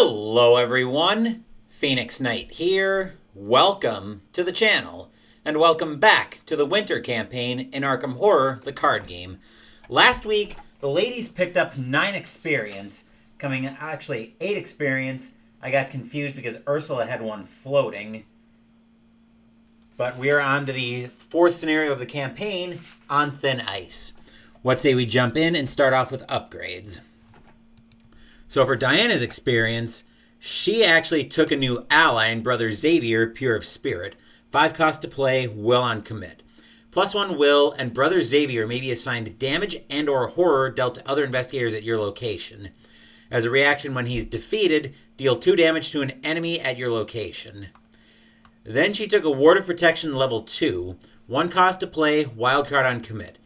Hello everyone, Phoenix Knight here. Welcome to the channel, and welcome back to the winter campaign in Arkham Horror, the card game. Last week, the ladies picked up 9 experience, actually 8 experience. I got confused because Ursula had one floating. But we're on to the 4th scenario of the campaign, On Thin Ice. What say we jump in and start off with upgrades? So for Diana's experience, she actually took a new ally in Brother Xavier, Pure of Spirit. 5 cost to play, will on commit. +1 will, and Brother Xavier may be assigned damage and or horror dealt to other investigators at your location. As a reaction, when he's defeated, deal 2 damage to an enemy at your location. Then she took a Ward of Protection level 2, 1 cost to play, wildcard on commit.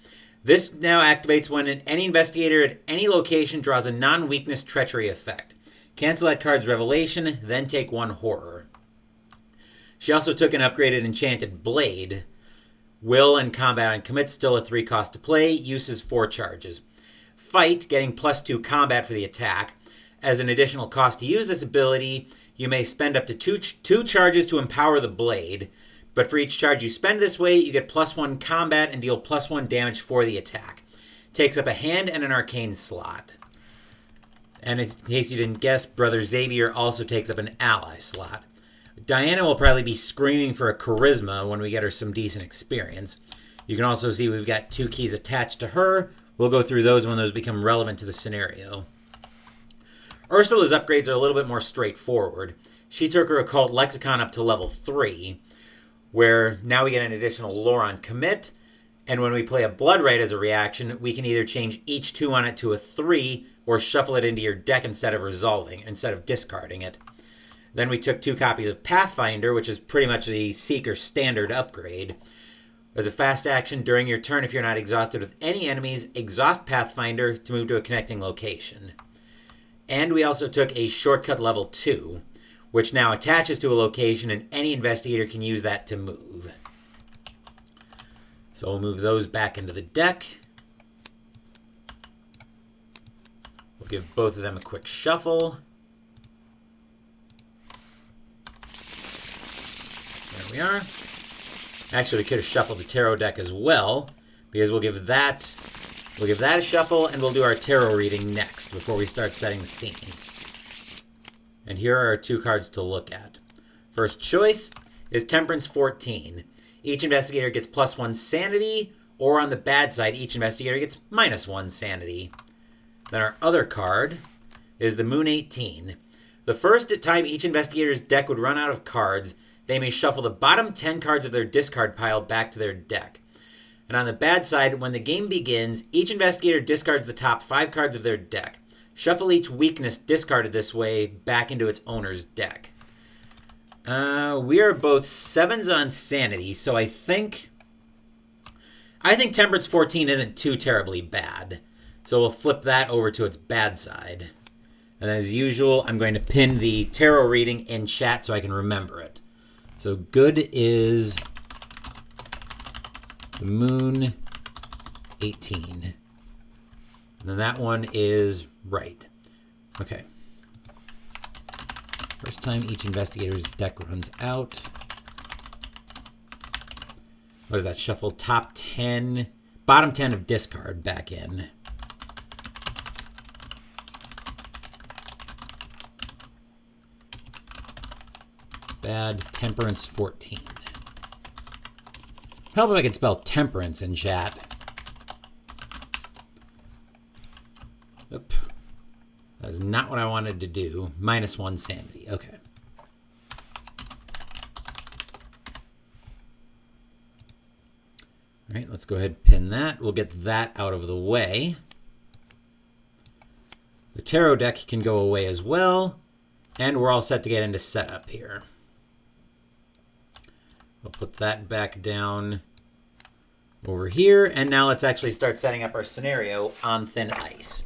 This now activates when any investigator at any location draws a non-weakness treachery effect. Cancel that card's revelation, then take 1 horror. She also took an upgraded enchanted blade. Will and combat on commit, still a 3 cost to play, uses 4 charges. Fight, getting +2 combat for the attack. As an additional cost to use this ability, you may spend up to 2 charges to empower the blade. But for each charge you spend this way, you get +1 combat and deal +1 damage for the attack. Takes up a hand and an arcane slot. And in case you didn't guess, Brother Xavier also takes up an ally slot. Diana will probably be screaming for a charisma when we get her some decent experience. You can also see we've got 2 keys attached to her. We'll go through those when those become relevant to the scenario. Ursula's upgrades are a little bit more straightforward. She took her occult lexicon up to level 3. Where now we get an additional lore on commit, and when we play a blood right as a reaction, we can either change each 2 on it to a 3, or shuffle it into your deck instead of discarding it. Then we took 2 copies of Pathfinder, which is pretty much the Seeker standard upgrade. As a fast action, during your turn, if you're not exhausted with any enemies, exhaust Pathfinder to move to a connecting location. And we also took a shortcut level 2. Which now attaches to a location, and any investigator can use that to move. So we'll move those back into the deck. We'll give both of them a quick shuffle. There we are. Actually, we could have shuffled the tarot deck as well, because we'll give that a shuffle, and we'll do our tarot reading next before we start setting the scene. And here are our 2 cards to look at. First choice is Temperance 14. Each investigator gets +1 sanity, or on the bad side, each investigator gets -1 sanity. Then our other card is the Moon 18. The first time each investigator's deck would run out of cards, they may shuffle the bottom 10 cards of their discard pile back to their deck. And on the bad side, when the game begins, each investigator discards the top 5 cards of their deck. Shuffle each weakness discarded this way back into its owner's deck. We are both 7s on sanity, so I think Temperance 14 isn't too terribly bad. So we'll flip that over to its bad side. And then as usual, I'm going to pin the tarot reading in chat so I can remember it. So good is the Moon 18. And then that one is right. Okay. First time each investigator's deck runs out. What is that? Shuffle top 10, bottom 10 of discard back in. Bad Temperance 14. Help if I could spell temperance in chat. Oop. That is not what I wanted to do. -1 sanity. Okay. All right, let's go ahead and pin that. We'll get that out of the way. The tarot deck can go away as well. And we're all set to get into setup here. We'll put that back down over here. And now let's actually start setting up our scenario on Thin Ice.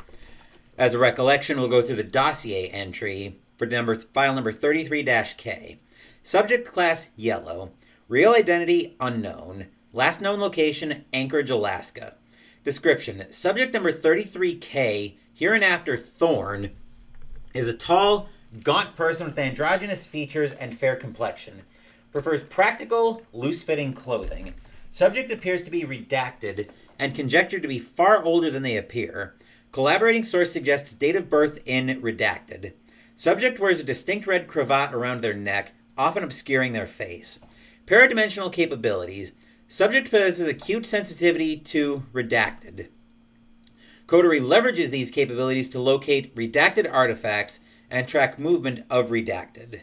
As a recollection, we'll go through the dossier entry for file number 33-K. Subject class, yellow. Real identity, unknown. Last known location, Anchorage, Alaska. Description, subject number 33K, hereinafter Thorn, is a tall, Gaunt person with androgynous features and fair complexion. Prefers practical, loose-fitting clothing. Subject appears to be redacted and conjectured to be far older than they appear. Collaborating source suggests date of birth in redacted. Subject wears a distinct red cravat around their neck, often obscuring their face. Paradimensional capabilities. Subject possesses acute sensitivity to redacted. Coterie leverages these capabilities to locate redacted artifacts and track movement of redacted.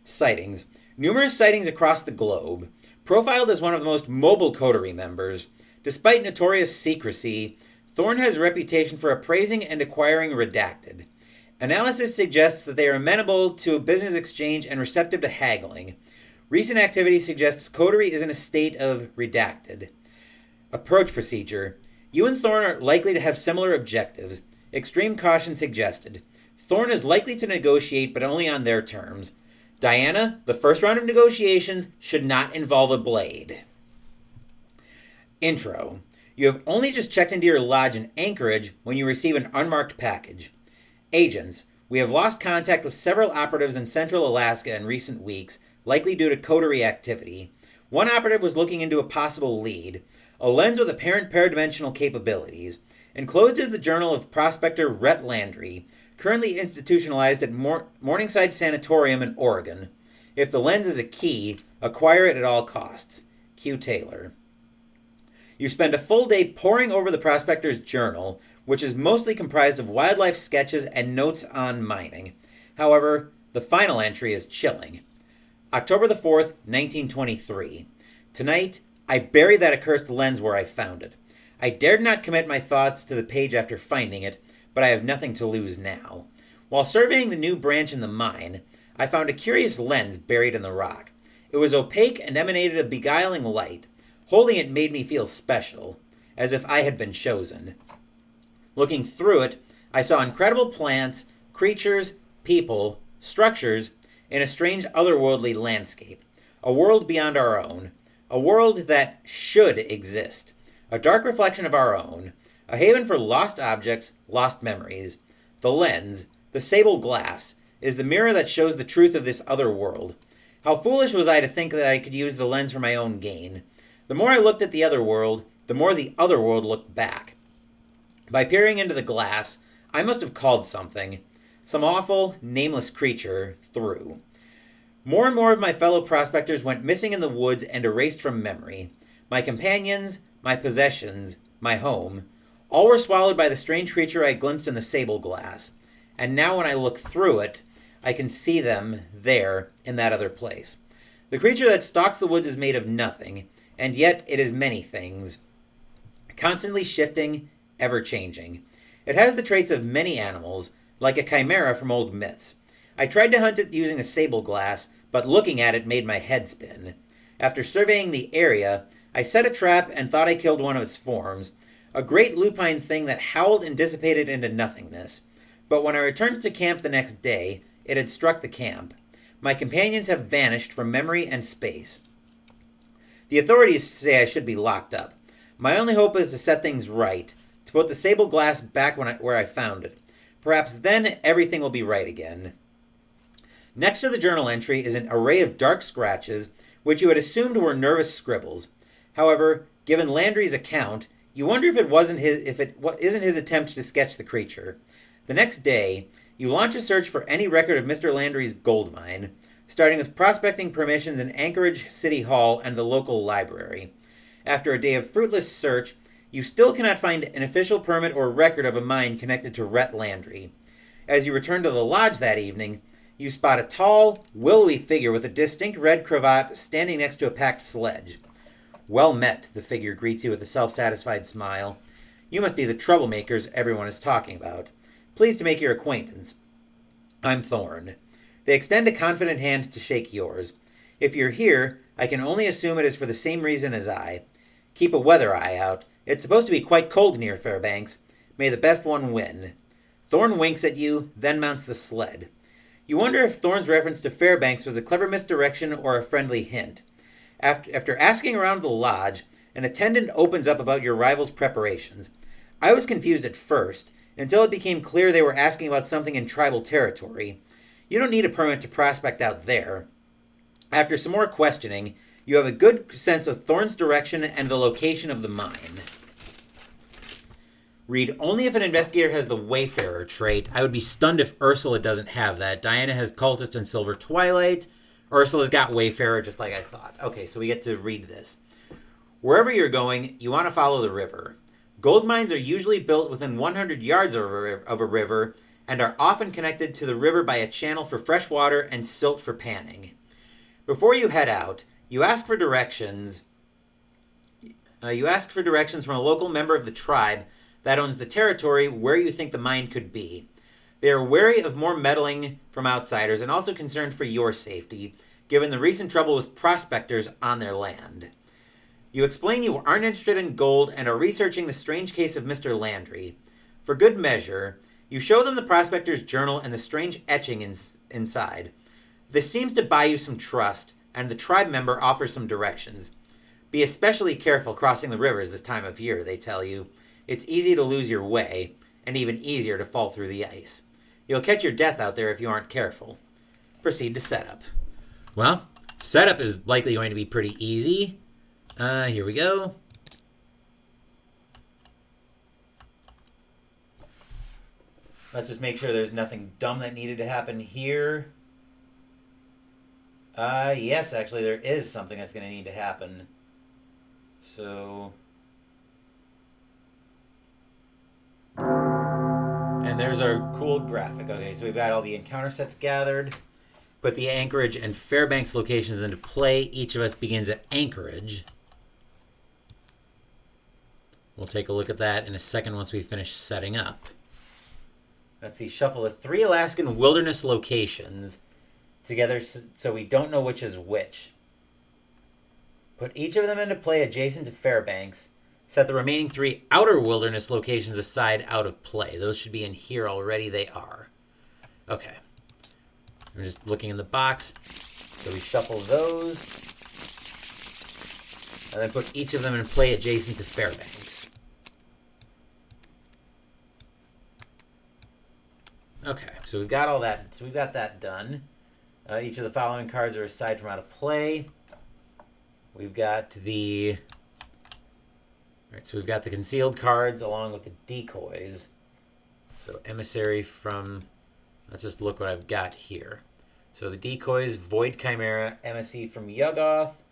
Sightings. Numerous sightings across the globe. Profiled as one of the most mobile coterie members. Despite notorious secrecy, Thorn has a reputation for appraising and acquiring redacted. Analysis suggests that they are amenable to business exchange and receptive to haggling. Recent activity suggests coterie is in a state of redacted. Approach procedure. You and Thorn are likely to have similar objectives. Extreme caution suggested. Thorn is likely to negotiate, but only on their terms. Diana, the first round of negotiations should not involve a blade. Intro. You have only just checked into your lodge in Anchorage when you receive an unmarked package. Agents. We have lost contact with several operatives in Central Alaska in recent weeks, likely due to coterie activity. One operative was looking into a possible lead. A lens with apparent paradimensional capabilities. Enclosed is the journal of prospector Rhett Landry, currently institutionalized at Morningside Sanatorium in Oregon. If the lens is a key, acquire it at all costs. Q. Taylor. You spend a full day poring over the prospector's journal, which is mostly comprised of wildlife sketches and notes on mining. However, the final entry is chilling. October the 4th, 1923. Tonight, I buried that accursed lens where I found it. I dared not commit my thoughts to the page after finding it, but I have nothing to lose now. While surveying the new branch in the mine, I found a curious lens buried in the rock. It was opaque and emanated a beguiling light. Holding it made me feel special, as if I had been chosen. Looking through it, I saw incredible plants, creatures, people, structures, in a strange otherworldly landscape. A world beyond our own. A world that should exist. A dark reflection of our own. A haven for lost objects, lost memories. The lens, the sable glass, is the mirror that shows the truth of this other world. How foolish was I to think that I could use the lens for my own gain. The more I looked at the other world, the more the other world looked back. By peering into the glass, I must have called something, some awful, nameless creature, through. More and more of my fellow prospectors went missing in the woods and erased from memory. My companions, my possessions, my home, all were swallowed by the strange creature I glimpsed in the sable glass. And now when I look through it, I can see them there in that other place. The creature that stalks the woods is made of nothing, and yet it is many things. Constantly shifting, ever-changing. It has the traits of many animals, like a chimera from old myths. I tried to hunt it using a sable glass, but looking at it made my head spin. After surveying the area, I set a trap and thought I killed one of its forms, a great lupine thing that howled and dissipated into nothingness. But when I returned to camp the next day, it had struck the camp. My companions have vanished from memory and space. The authorities say I should be locked up. My only hope is to set things right, to put the sable glass back where I found it. Perhaps then everything will be right again. Next to the journal entry is an array of dark scratches, which you had assumed were nervous scribbles. However, given Landry's account, you wonder if it isn't his attempt to sketch the creature. The next day, you launch a search for any record of Mr. Landry's gold mine, starting with prospecting permissions in Anchorage City Hall and the local library. After a day of fruitless search, you still cannot find an official permit or record of a mine connected to Rhett Landry. As you return to the lodge that evening, you spot a tall, willowy figure with a distinct red cravat standing next to a packed sledge. Well met, the figure greets you with a self-satisfied smile. You must be the troublemakers everyone is talking about. Pleased to make your acquaintance. I'm Thorn. They extend a confident hand to shake yours. If you're here, I can only assume it is for the same reason as I. Keep a weather eye out. It's supposed to be quite cold near Fairbanks. May the best one win. Thorn winks at you, then mounts the sled. You wonder if Thorn's reference to Fairbanks was a clever misdirection or a friendly hint. After asking around the lodge, an attendant opens up about your rival's preparations. I was confused at first. until it became clear they were asking about something in tribal territory. You don't need a permit to prospect out there. After some more questioning, you have a good sense of Thorn's direction and the location of the mine. Read, only if an investigator has the Wayfarer trait. I would be stunned if Ursula doesn't have that. Diana has Cultist and Silver Twilight. Ursula's got Wayfarer, just like I thought. Okay, so we get to read this. Wherever you're going, you want to follow the river. Gold mines are usually built within 100 yards of a river and are often connected to the river by a channel for fresh water and silt for panning. Before you head out, you ask for directions. From a local member of the tribe that owns the territory where you think the mine could be. They are wary of more meddling from outsiders and also concerned for your safety, given the recent trouble with prospectors on their land. You explain you aren't interested in gold and are researching the strange case of Mr. Landry. For good measure, you show them the prospector's journal and the strange etching inside. This seems to buy you some trust, and the tribe member offers some directions. Be especially careful crossing the rivers this time of year, they tell you. It's easy to lose your way, and even easier to fall through the ice. You'll catch your death out there if you aren't careful. Proceed to setup. Well, setup is likely going to be pretty easy. Here we go. Let's just make sure there's nothing dumb that needed to happen here. Yes, actually, there is something that's going to need to happen. So... And there's our cool graphic. Okay, so we've got all the encounter sets gathered. Put the Anchorage and Fairbanks locations into play. Each of us begins at Anchorage. We'll take a look at that in a second once we finish setting up. Let's see, shuffle the 3 Alaskan wilderness locations together so we don't know which is which. Put each of them into play adjacent to Fairbanks. Set the remaining 3 outer wilderness locations aside out of play. Those should be in here already. They are. Okay. I'm just looking in the box. So we shuffle those. And then put each of them in play adjacent to Fairbanks. Okay. So we've got all that. So we've got that done. Each of the following cards are aside from out of play. We've got the... Alright, so we've got the concealed cards along with the decoys. So emissary from... Let's just look what I've got here. So the decoys, Void Chimera, emissary from Yuggoth,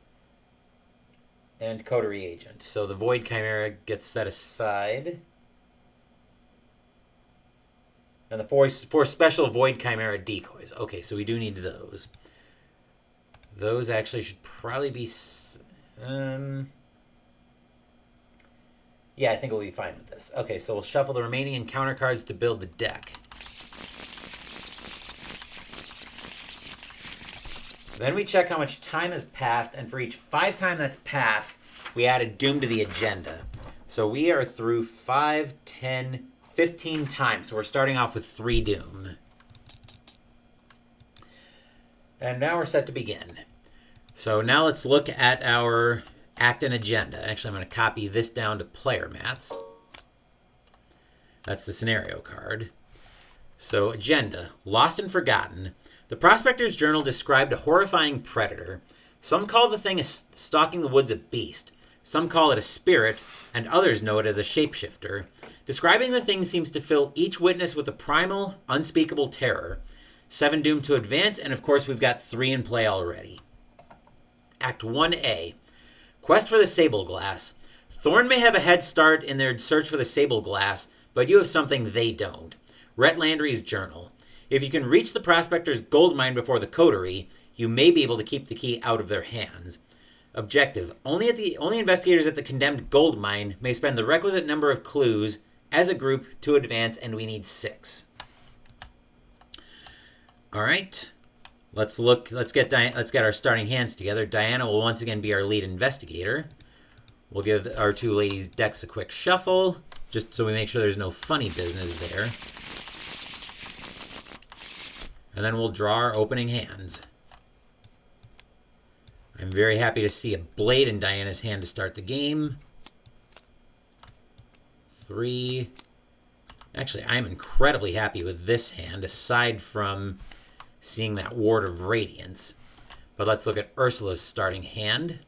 and Coterie Agent. So the Void Chimera gets set aside. And the four special Void Chimera decoys. Okay, so we do need those. Those actually should probably be... Yeah, I think we'll be fine with this. Okay, so we'll shuffle the remaining encounter cards to build the deck. Then we check how much time has passed, and for each 5 time that's passed, we add a doom to the agenda. So we are through 5, 10, 15 times. So we're starting off with 3 doom. And now we're set to begin. So now let's look at our... act and agenda. Actually, I'm going to copy this down to player mats. That's the scenario card. So, agenda. Lost and forgotten. The Prospector's Journal described a horrifying predator. Some call the thing stalking the woods a beast. Some call it a spirit, and others know it as a shapeshifter. Describing the thing seems to fill each witness with a primal, unspeakable terror. 7 doom to advance, and of course we've got 3 in play already. Act 1A. Quest for the Sable Glass. Thorn may have a head start in their search for the Sable Glass, but you have something they don't. Rhett Landry's journal. If you can reach the Prospector's gold mine before the Coterie, you may be able to keep the key out of their hands. Objective. Only investigators at the condemned gold mine may spend the requisite number of clues as a group to advance, and we need 6. All right. Let's get our starting hands together. Diana will once again be our lead investigator. We'll give our 2 ladies' decks a quick shuffle, just so we make sure there's no funny business there. And then we'll draw our opening hands. I'm very happy to see a blade in Diana's hand to start the game. 3. Actually, I'm incredibly happy with this hand, aside from seeing that Ward of Radiance. But let's look at Ursula's starting hand.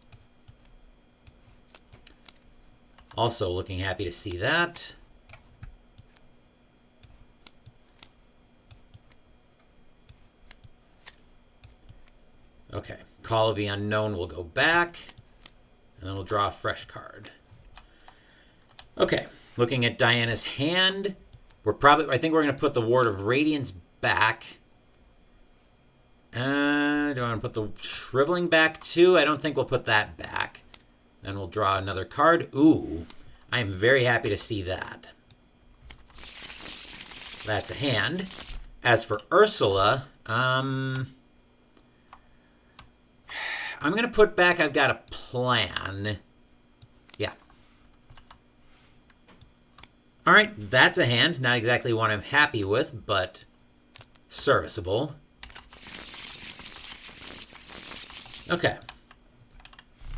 Also looking happy to see that. Okay, Call of the Unknown will go back, and then we'll draw a fresh card. Okay, looking at Diana's hand, I think we're going to put the Ward of Radiance back. Do I want to put the Shriveling back too? I don't think we'll put that back. Then we'll draw another card. Ooh, I am very happy to see that. That's a hand. As for Ursula, I'm going to put back I've Got a Plan. Yeah. All right, that's a hand. Not exactly one I'm happy with, but serviceable. Okay.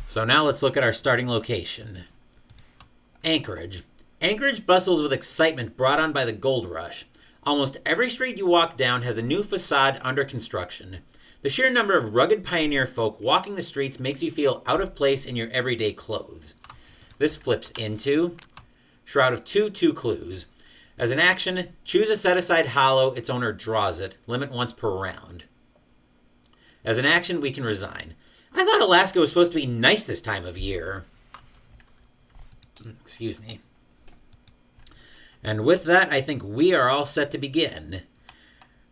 So now let's look at our starting location. Anchorage. Anchorage bustles with excitement brought on by the gold rush. Almost every street you walk down has a new facade under construction. The sheer number of rugged pioneer folk walking the streets makes you feel out of place in your everyday clothes. This flips into Shroud of 2 clues. As an action, choose a set-aside hollow. Its owner draws it. Limit once per round. As an action, we can resign. I thought Alaska was supposed to be nice this time of year. Excuse me. And with that, I think we are all set to begin.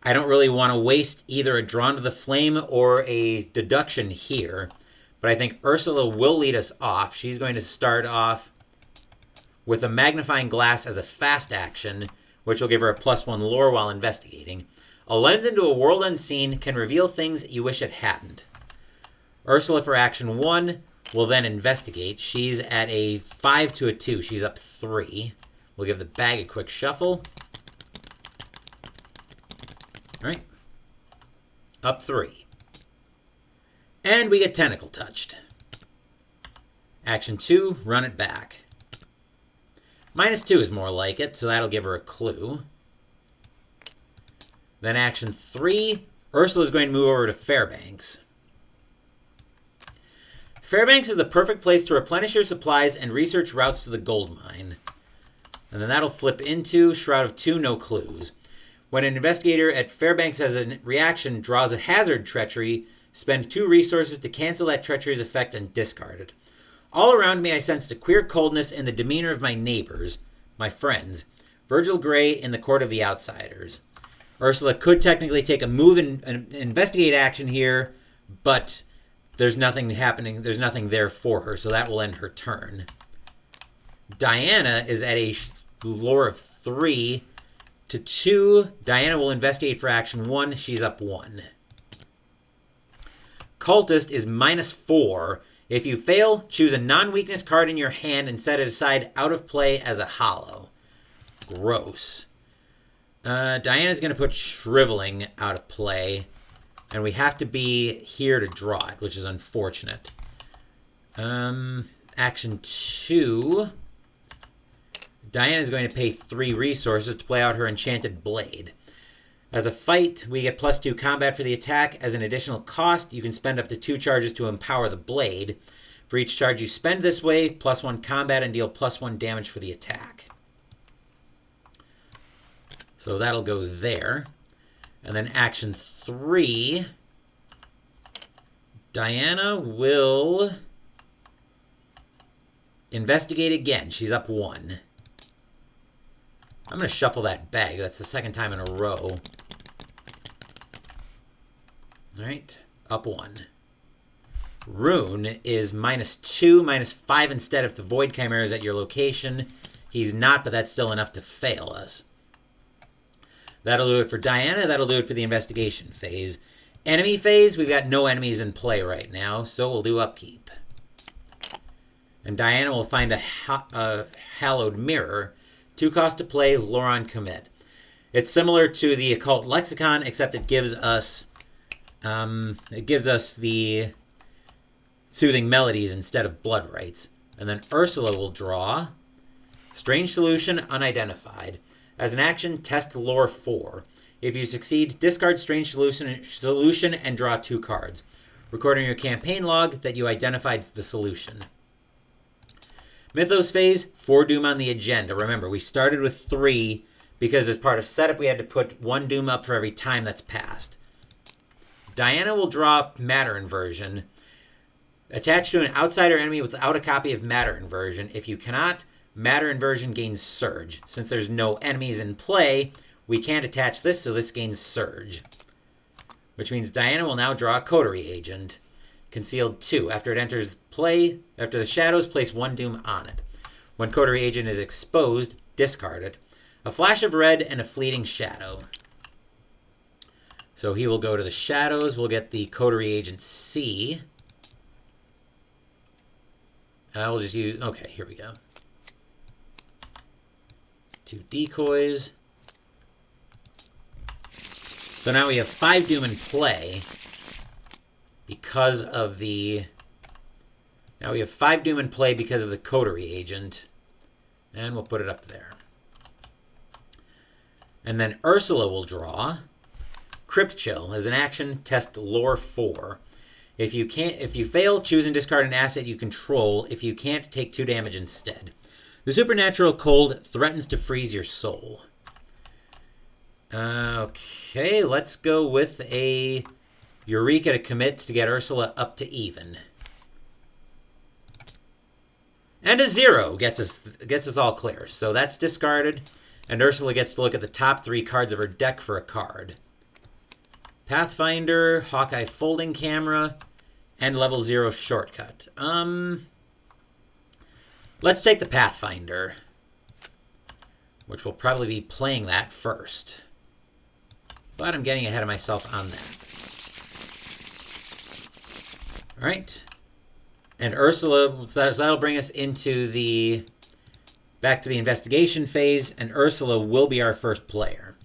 I don't really want to waste either a Drawn to the Flame or a deduction here, but I think Ursula will lead us off. She's going to start off with a Magnifying Glass as a fast action, which will give her a +1 lore while investigating. A lens into a world unseen can reveal things you wish it hadn't. Ursula for action 1 will then investigate. She's at a 5 to a 2. She's up 3. We'll give the bag a quick shuffle. All right. Up 3. And we get Tentacle Touched. Action 2, run it back. -2 is more like it, so that'll give her a clue. Then action 3, Ursula's going to move over to Fairbanks. Fairbanks is the perfect place to replenish your supplies and research routes to the gold mine. And then that'll flip into Shroud of 2, no clues. When an investigator at Fairbanks as a reaction draws a hazard treachery, spend 2 resources to cancel that treachery's effect and discard it. All around me I sensed a queer coldness in the demeanor of my neighbors, my friends. Virgil Gray in the Court of the Outsiders. Ursula could technically take a move and investigate action here, but there's nothing happening. There's nothing there for her, so that will end her turn. Diana is at a lore of 3 to 2. Diana will investigate for action 1. She's up 1. Cultist is -4. If you fail, choose a non-weakness card in your hand and set it aside out of play as a hollow. Gross. Diana's going to put Shriveling out of play, and we have to be here to draw it, which is unfortunate. Action 2. Diana's going to pay 3 resources to play out her Enchanted Blade. As a fight, we get +2 combat for the attack. As an additional cost, you can spend up to 2 charges to empower the blade. For each charge you spend this way, +1 combat and deal +1 damage for the attack. So that'll go there. And then action 3, Diana will investigate again. She's up 1. I'm going to shuffle that bag. That's the second time in a row. All right, up 1. Rune is -2, -5 instead if the Void Chimera is at your location. He's not, but that's still enough to fail us. That'll do it for Diana. That'll do it for the investigation phase. Enemy phase, we've got no enemies in play right now, so we'll do upkeep. And Diana will find a Hallowed Mirror. 2 cost to play, Loron Commit. It's similar to the Occult Lexicon, except it gives us the Soothing Melodies instead of Blood Rites. And then Ursula will draw Strange Solution, Unidentified. As an action, test lore 4. If you succeed, discard strange solution and draw 2 cards. Record in your campaign log that you identified the solution. Mythos phase, 4 Doom on the agenda. Remember, we started with 3 because as part of setup we had to put 1 Doom up for every time that's passed. Diana will draw Matter Inversion. Attach to an outsider enemy without a copy of Matter Inversion. If you cannot, Matter Inversion gains Surge. Since there's no enemies in play, we can't attach this, so this gains Surge. Which means Diana will now draw a Coterie Agent. Concealed 2. After it enters play, after the shadows, place 1 Doom on it. When Coterie Agent is exposed, discard it. A flash of red and a fleeting shadow. So he will go to the shadows. We'll get the Coterie Agent C. We'll just use... Okay, here we go. 2 decoys. So now we have 5 Doom in play because of the... Now we have 5 Doom in play because of the Coterie Agent. And we'll put it up there. And then Ursula will draw Crypt Chill. As an action, test lore 4. If you fail, choose and discard an asset you control. If you can't, take 2 damage instead. The supernatural cold threatens to freeze your soul. Okay, let's go with a Eureka to commit to get Ursula up to even. And a 0 gets us all clear. So that's discarded. And Ursula gets to look at the top 3 cards of her deck for a card. Pathfinder, Hawkeye Folding Camera, and Level 0 Shortcut. Let's take the Pathfinder, which will probably be playing that first. But I'm getting ahead of myself on that. All right. And Ursula, that'll bring us into the... back to the investigation phase, and Ursula will be our first player.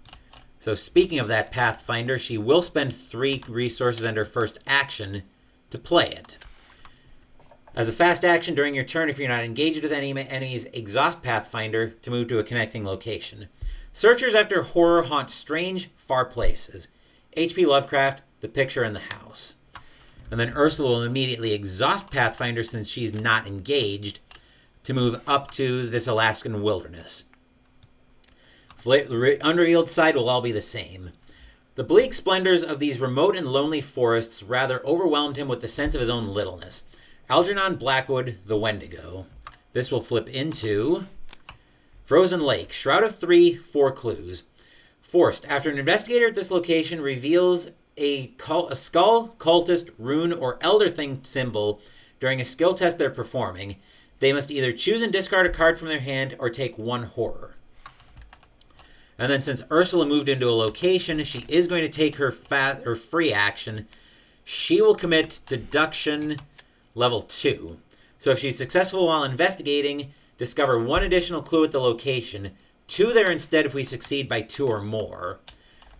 So speaking of that Pathfinder, she will spend 3 resources and her first action to play it. As a fast action during your turn, if you're not engaged with any enemies, exhaust Pathfinder to move to a connecting location. Searchers after horror haunt strange, far places. H.P. Lovecraft, The Picture in the House. And then Ursula will immediately exhaust Pathfinder since she's not engaged to move up to this Alaskan wilderness. The unrevealed side will all be the same. The bleak splendors of these remote and lonely forests rather overwhelmed him with the sense of his own littleness. Algernon Blackwood, the Wendigo. This will flip into Frozen Lake. Shroud of 3, 4 clues. Forced. After an investigator at this location reveals a skull, cultist, rune, or elder thing symbol during a skill test they're performing, they must either choose and discard a card from their hand or take 1 horror. And then since Ursula moved into a location, she is going to take her free action. She will commit deduction level 2. So if she's successful while investigating, discover 1 additional clue at the location. 2 there instead if we succeed by 2 or more.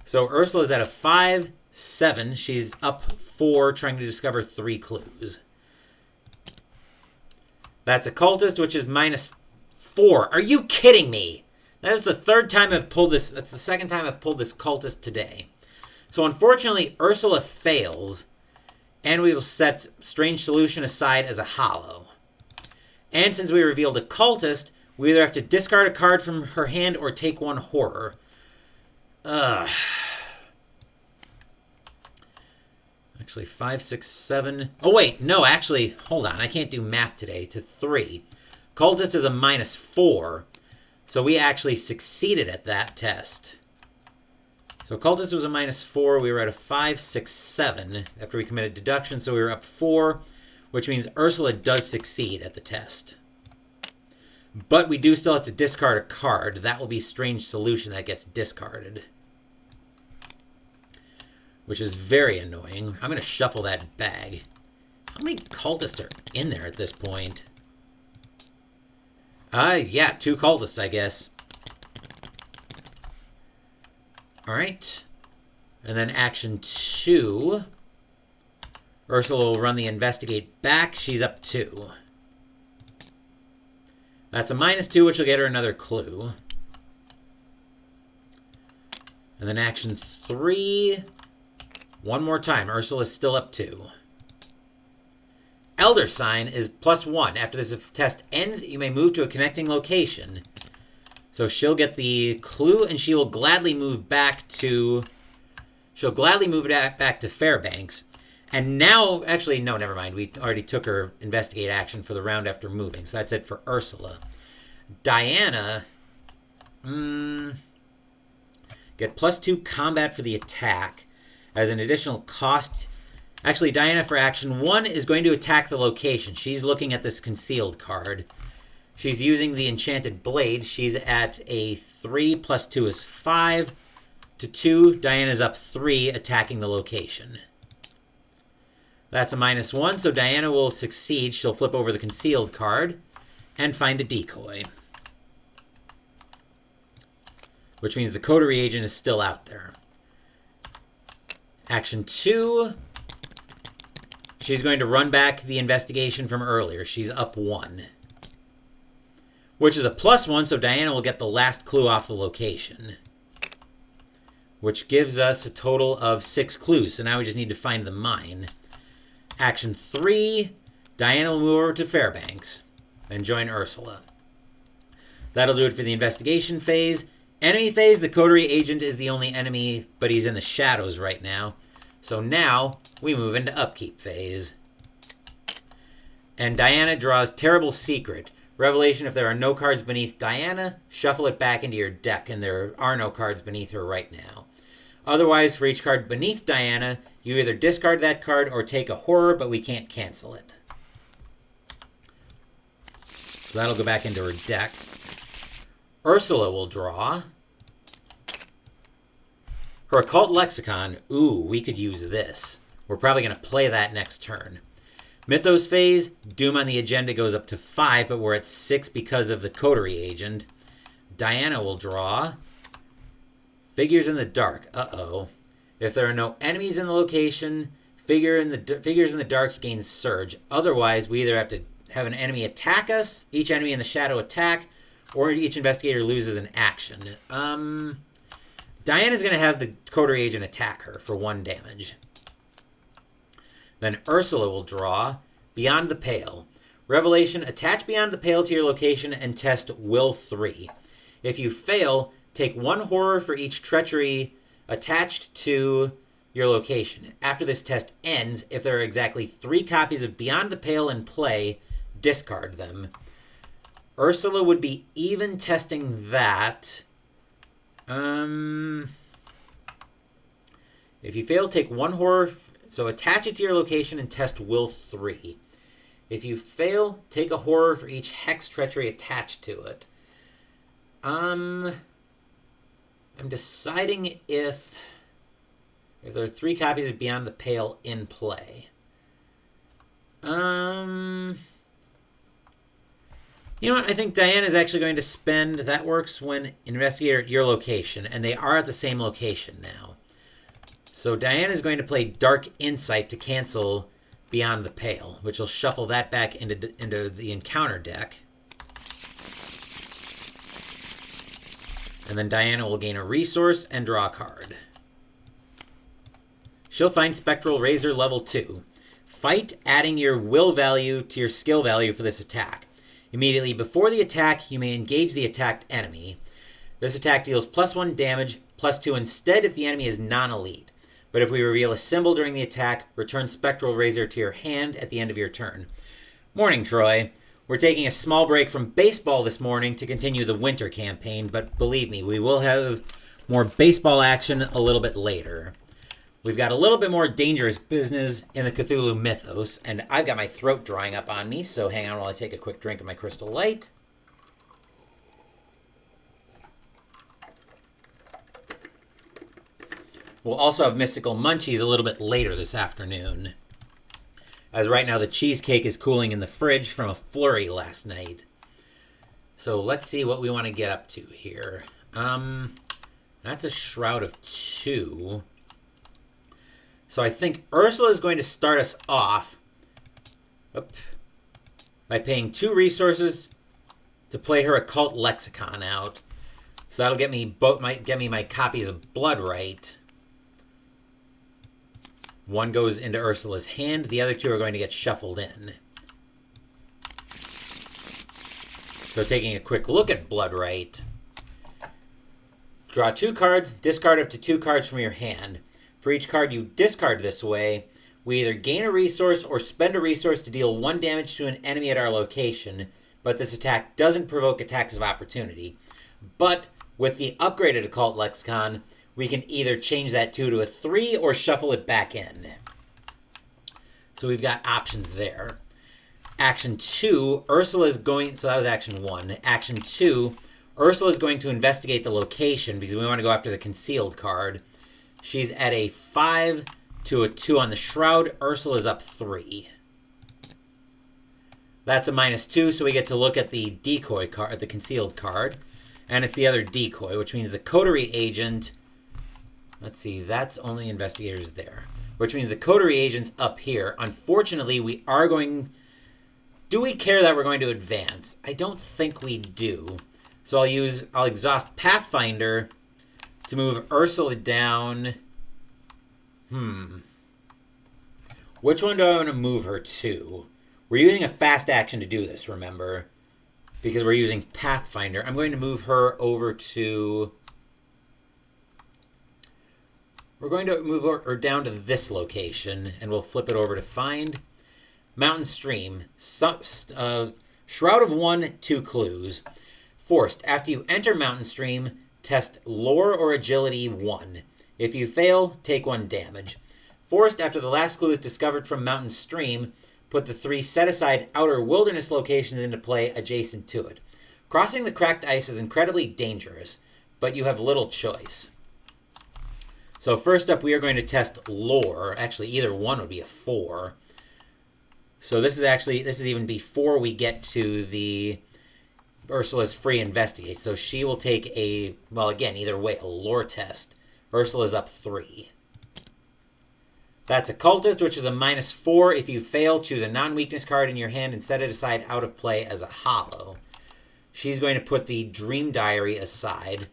So Ursula's at a 5, 7. She's up 4, trying to discover 3 clues. That's a cultist, which is -4. Are you kidding me? That is the 3rd time I've pulled this. That's the 2nd time I've pulled this cultist today. So unfortunately, Ursula fails, and we will set Strange Solution aside as a hollow. And since we revealed a cultist, we either have to discard a card from her hand or take 1 horror. Actually, 5, 6, 7. Oh, wait. No, actually, hold on. I can't do math today. To 3. Cultist is a -4. So we actually succeeded at that test. So Cultist was a -4. We were at a 5, 6, 7 after we committed deduction. So we were up 4, which means Ursula does succeed at the test. But we do still have to discard a card. That will be Strange Solution that gets discarded, which is very annoying. I'm going to shuffle that bag. How many cultists are in there at this point? Yeah, 2 cultists, I guess. Alright. And then action 2. Ursula will run the investigate back. She's up 2. That's a -2, which will get her another clue. And then action 3. One more time. Ursula's still up 2. Elder Sign is +1. After this test ends, you may move to a connecting location. So she'll get the clue, and she will gladly move back to... She'll gladly move it back to Fairbanks. And now... Actually, no, never mind. We already took her investigate action for the round after moving. So that's it for Ursula. Diana... get +2 combat for the attack. As an additional cost... Actually, Diana, for action 1, is going to attack the location. She's looking at this concealed card. She's using the enchanted blade. She's at a 3 + 2 is 5 to 2. Diana's up 3, attacking the location. That's a -1, so Diana will succeed. She'll flip over the concealed card and find a decoy. Which means the coterie agent is still out there. Action 2... She's going to run back the investigation from earlier. She's up 1. Which is a +1, so Diana will get the last clue off the location. Which gives us a total of 6 clues. So now we just need to find the mine. Action 3, Diana will move over to Fairbanks and join Ursula. That'll do it for the investigation phase. Enemy phase, the coterie agent is the only enemy, but he's in the shadows right now. So now we move into upkeep phase. And Diana draws Terrible Secret. Revelation, if there are no cards beneath Diana, shuffle it back into your deck, and there are no cards beneath her right now. Otherwise, for each card beneath Diana, you either discard that card or take a horror, but we can't cancel it. So that'll go back into her deck. Ursula will draw her Occult Lexicon. Ooh, we could use this. We're probably going to play that next turn. Mythos phase, Doom on the agenda goes up to 5, but we're at 6 because of the coterie agent. Diana will draw Figures in the Dark. Uh-oh. If there are no enemies in the location, Figures in the Dark gains Surge. Otherwise, we either have to have an enemy attack us, each enemy in the shadow attack, or each investigator loses an action. Diana's going to have the coterie agent attack her for 1 damage. Then Ursula will draw Beyond the Pale. Revelation, attach Beyond the Pale to your location and test Will 3. If you fail, take 1 horror for each treachery attached to your location. After this test ends, if there are exactly 3 copies of Beyond the Pale in play, discard them. Ursula would be even testing that. If you fail, take 1 horror. So attach it to your location and test Will 3. If you fail, take a horror for each hex treachery attached to it. I'm deciding if there are 3 copies of Beyond the Pale in play. You know what? I think Diana's actually going to spend... That works when investigator at your location, and they are at the same location now. So Diana's going to play Dark Insight to cancel Beyond the Pale, which will shuffle that back into the encounter deck. And then Diana will gain a resource and draw a card. She'll find Spectral Razor level 2. Fight, adding your will value to your skill value for this attack. Immediately before the attack, you may engage the attacked enemy. This attack deals +1 damage, +2 instead if the enemy is non-elite. But if we reveal a symbol during the attack, return Spectral Razor to your hand at the end of your turn. Morning, Troy. We're taking a small break from baseball this morning to continue the winter campaign, but believe me, we will have more baseball action a little bit later. We've got a little bit more dangerous business in the Cthulhu mythos, and I've got my throat drying up on me, so hang on while I take a quick drink of my Crystal Light. We'll also have Mystical Munchies a little bit later this afternoon. As right now the cheesecake is cooling in the fridge from a flurry last night. So let's see what we want to get up to here. That's a Shroud of 2. So I think Ursula is going to start us off by paying 2 resources to play her Occult Lexicon out. So that'll get me both. Might get me my copies of Bloodright. One goes into Ursula's hand. The other two are going to get shuffled in. So taking a quick look at Bloodright. Draw 2 cards. Discard up to 2 cards from your hand. For each card you discard this way, we either gain a resource or spend a resource to deal 1 damage to an enemy at our location, but this attack doesn't provoke attacks of opportunity. But with the upgraded Occult Lexicon, we can either change that 2 to a 3 or shuffle it back in. So we've got options there. Action 2, Ursula is going... So that was Action 1. Action 2, Ursula is going to investigate the location because we want to go after the concealed card. She's at a 5 to a 2 on the Shroud. Ursula's up 3. That's a -2, so we get to look at the decoy card, the concealed card. And it's the other decoy, which means the coterie agent... Let's see, that's only investigators there. Which means the coterie agent's up here. Unfortunately, we are going... Do we care that we're going to advance? I don't think we do. So I'll exhaust Pathfinder to move Ursula down. Which one do I want to move her to? We're using a fast action to do this, remember? Because we're using Pathfinder. I'm going to move her over to... We're going to move her down to this location, and we'll flip it over to find... Mountain Stream. Shroud of 1, 2 clues. Forced. After you enter Mountain Stream, test Lore or Agility 1. If you fail, take 1 damage. Forced. After the last clue is discovered from Mountain Stream, put the 3 set-aside outer wilderness locations into play adjacent to it. Crossing the cracked ice is incredibly dangerous, but you have little choice. So first up, we are going to test Lore. Actually, either one would be a 4. So this is even before we get to the Ursula's free investigate. So she will take a, well, again, either way, a lore test. Ursula's up 3. That's Occultist, which is a -4. If you fail, choose a non-weakness card in your hand and set it aside out of play as a hollow. She's going to put the Dream Diary aside.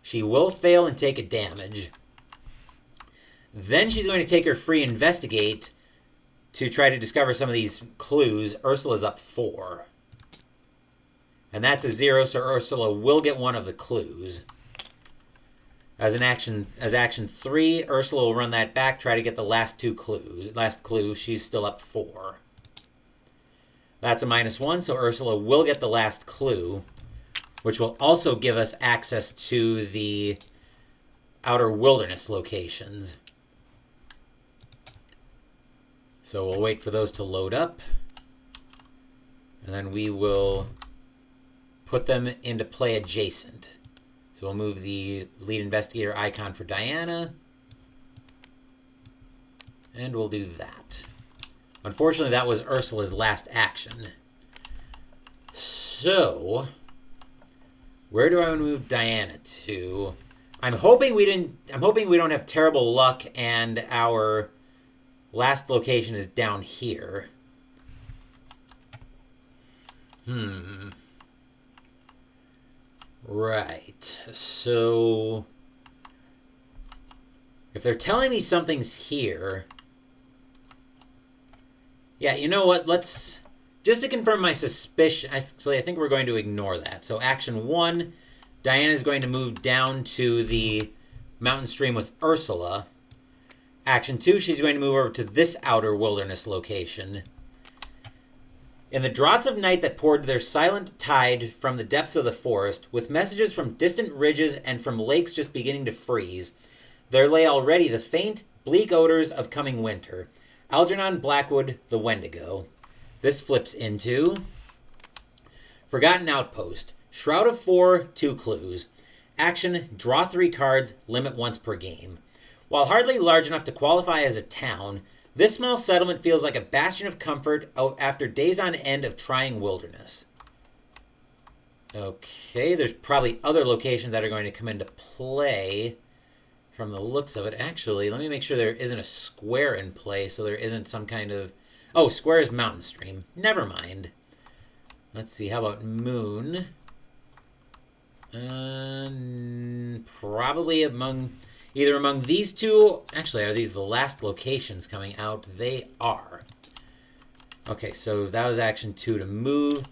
She will fail and take a damage. Then she's going to take her free investigate to try to discover some of these clues. Ursula's up 4. And that's a 0, so Ursula will get one of the clues. As action 3, Ursula will run that back, try to get the last clue. She's still up 4. That's a -1, so Ursula will get the last clue, which will also give us access to the outer wilderness locations. So we'll wait for those to load up. And then we will put them into play adjacent. So we'll move the lead investigator icon for Diana. And we'll do that. Unfortunately, that was Ursula's last action. So, where do I want to move Diana to? I'm hoping we don't have terrible luck and our last location is down here. Right. So if they're telling me something's here... Yeah, you know what? Let's... Just to confirm my suspicion... Actually, I think we're going to ignore that. So action 1, Diana's going to move down to the mountain stream with Ursula. Action 2, she's going to move over to this outer wilderness location. In the draughts of night that poured their silent tide from the depths of the forest, with messages from distant ridges and from lakes just beginning to freeze, there lay already the faint, bleak odors of coming winter. Algernon Blackwood, the Wendigo. This flips into Forgotten Outpost. Shroud of 4, 2 clues. Action, draw 3 cards, limit once per game. While hardly large enough to qualify as a town, this small settlement feels like a bastion of comfort after days on end of trying wilderness. Okay, there's probably other locations that are going to come into play from the looks of it. Actually, let me make sure there isn't a square in play, so there isn't some kind of... Oh, square is Mountain Stream. Never mind. Let's see, how about Moon? Probably either among these two. Actually, are these the last locations coming out? They are. Okay, so that was action 2 to move.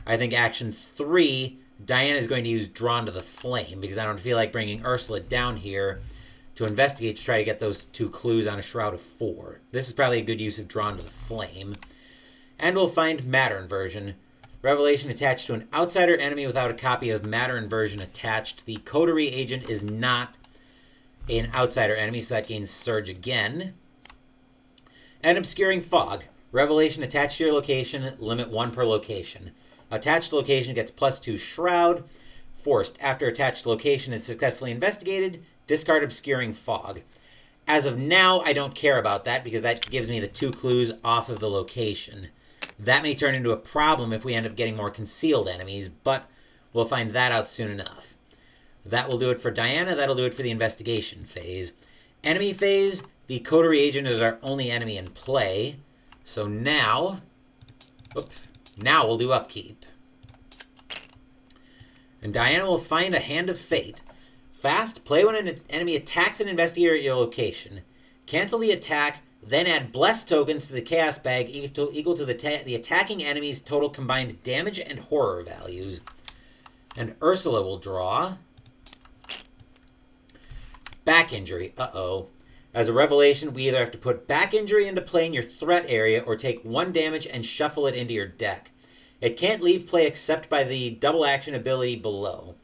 I think action 3, Diana is going to use Drawn to the Flame because I don't feel like bringing Ursula down here to investigate to try to get those 2 clues on a Shroud of 4. This is probably a good use of Drawn to the Flame. And we'll find Matter Inversion. Revelation attached to an outsider enemy without a copy of Matter Inversion attached. The Coterie agent is not an outsider enemy, so that gains Surge again. And Obscuring Fog. Revelation attached to your location, limit 1 per location. Attached location gets +2 Shroud. Forced. After attached location is successfully investigated, discard Obscuring Fog. As of now, I don't care about that because that gives me the 2 clues off of the location. That may turn into a problem if we end up getting more concealed enemies, but we'll find that out soon enough. That will do it for Diana. That'll do it for the investigation phase. Enemy phase, the Coterie agent is our only enemy in play. So now we'll do Upkeep. And Diana will find a Hand of Fate. Fast, play when an enemy attacks an investigator at your location. Cancel the attack, then add Bless tokens to the Chaos Bag equal to the attacking enemy's total combined damage and horror values. And Ursula will draw Back Injury. Uh-oh. As a revelation, we either have to put Back Injury into play in your threat area or take 1 damage and shuffle it into your deck. It can't leave play except by the double action ability below.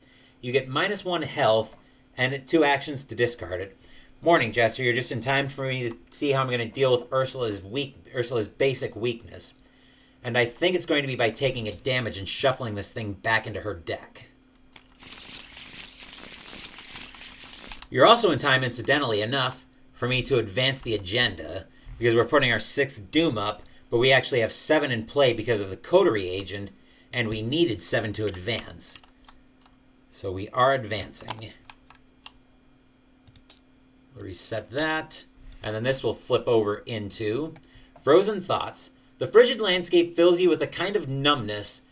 You get -1 health and 2 actions to discard it. Morning, Jester. You're just in time for me to see how I'm going to deal with Ursula's basic weakness. And I think it's going to be by taking a damage and shuffling this thing back into her deck. You're also in time, incidentally enough, for me to advance the agenda, because we're putting our 6th Doom up, but we actually have 7 in play because of the Coterie agent, and we needed 7 to advance. So we are advancing. We'll reset that, and then this will flip over into Frozen Thoughts. The frigid landscape fills you with a kind of numbness.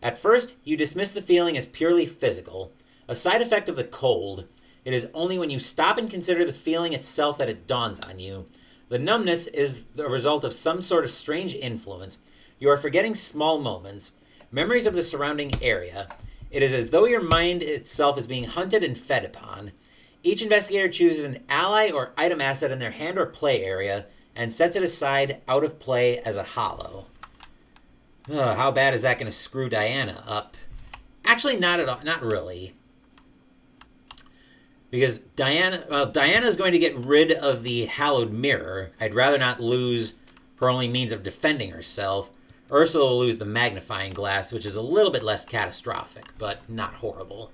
At first, you dismiss the feeling as purely physical, a side effect of the cold. It is only when you stop and consider the feeling itself that it dawns on you. The numbness is the result of some sort of strange influence. You are forgetting small moments, memories of the surrounding area. It is as though your mind itself is being hunted and fed upon. Each investigator chooses an ally or item asset in their hand or play area and sets it aside out of play as a hollow. How bad is that going to screw Diana up? Actually, not at all. Not really. Because Diana is going to get rid of the Hallowed Mirror. I'd rather not lose her only means of defending herself. Ursula will lose the Magnifying Glass, which is a little bit less catastrophic, but not horrible.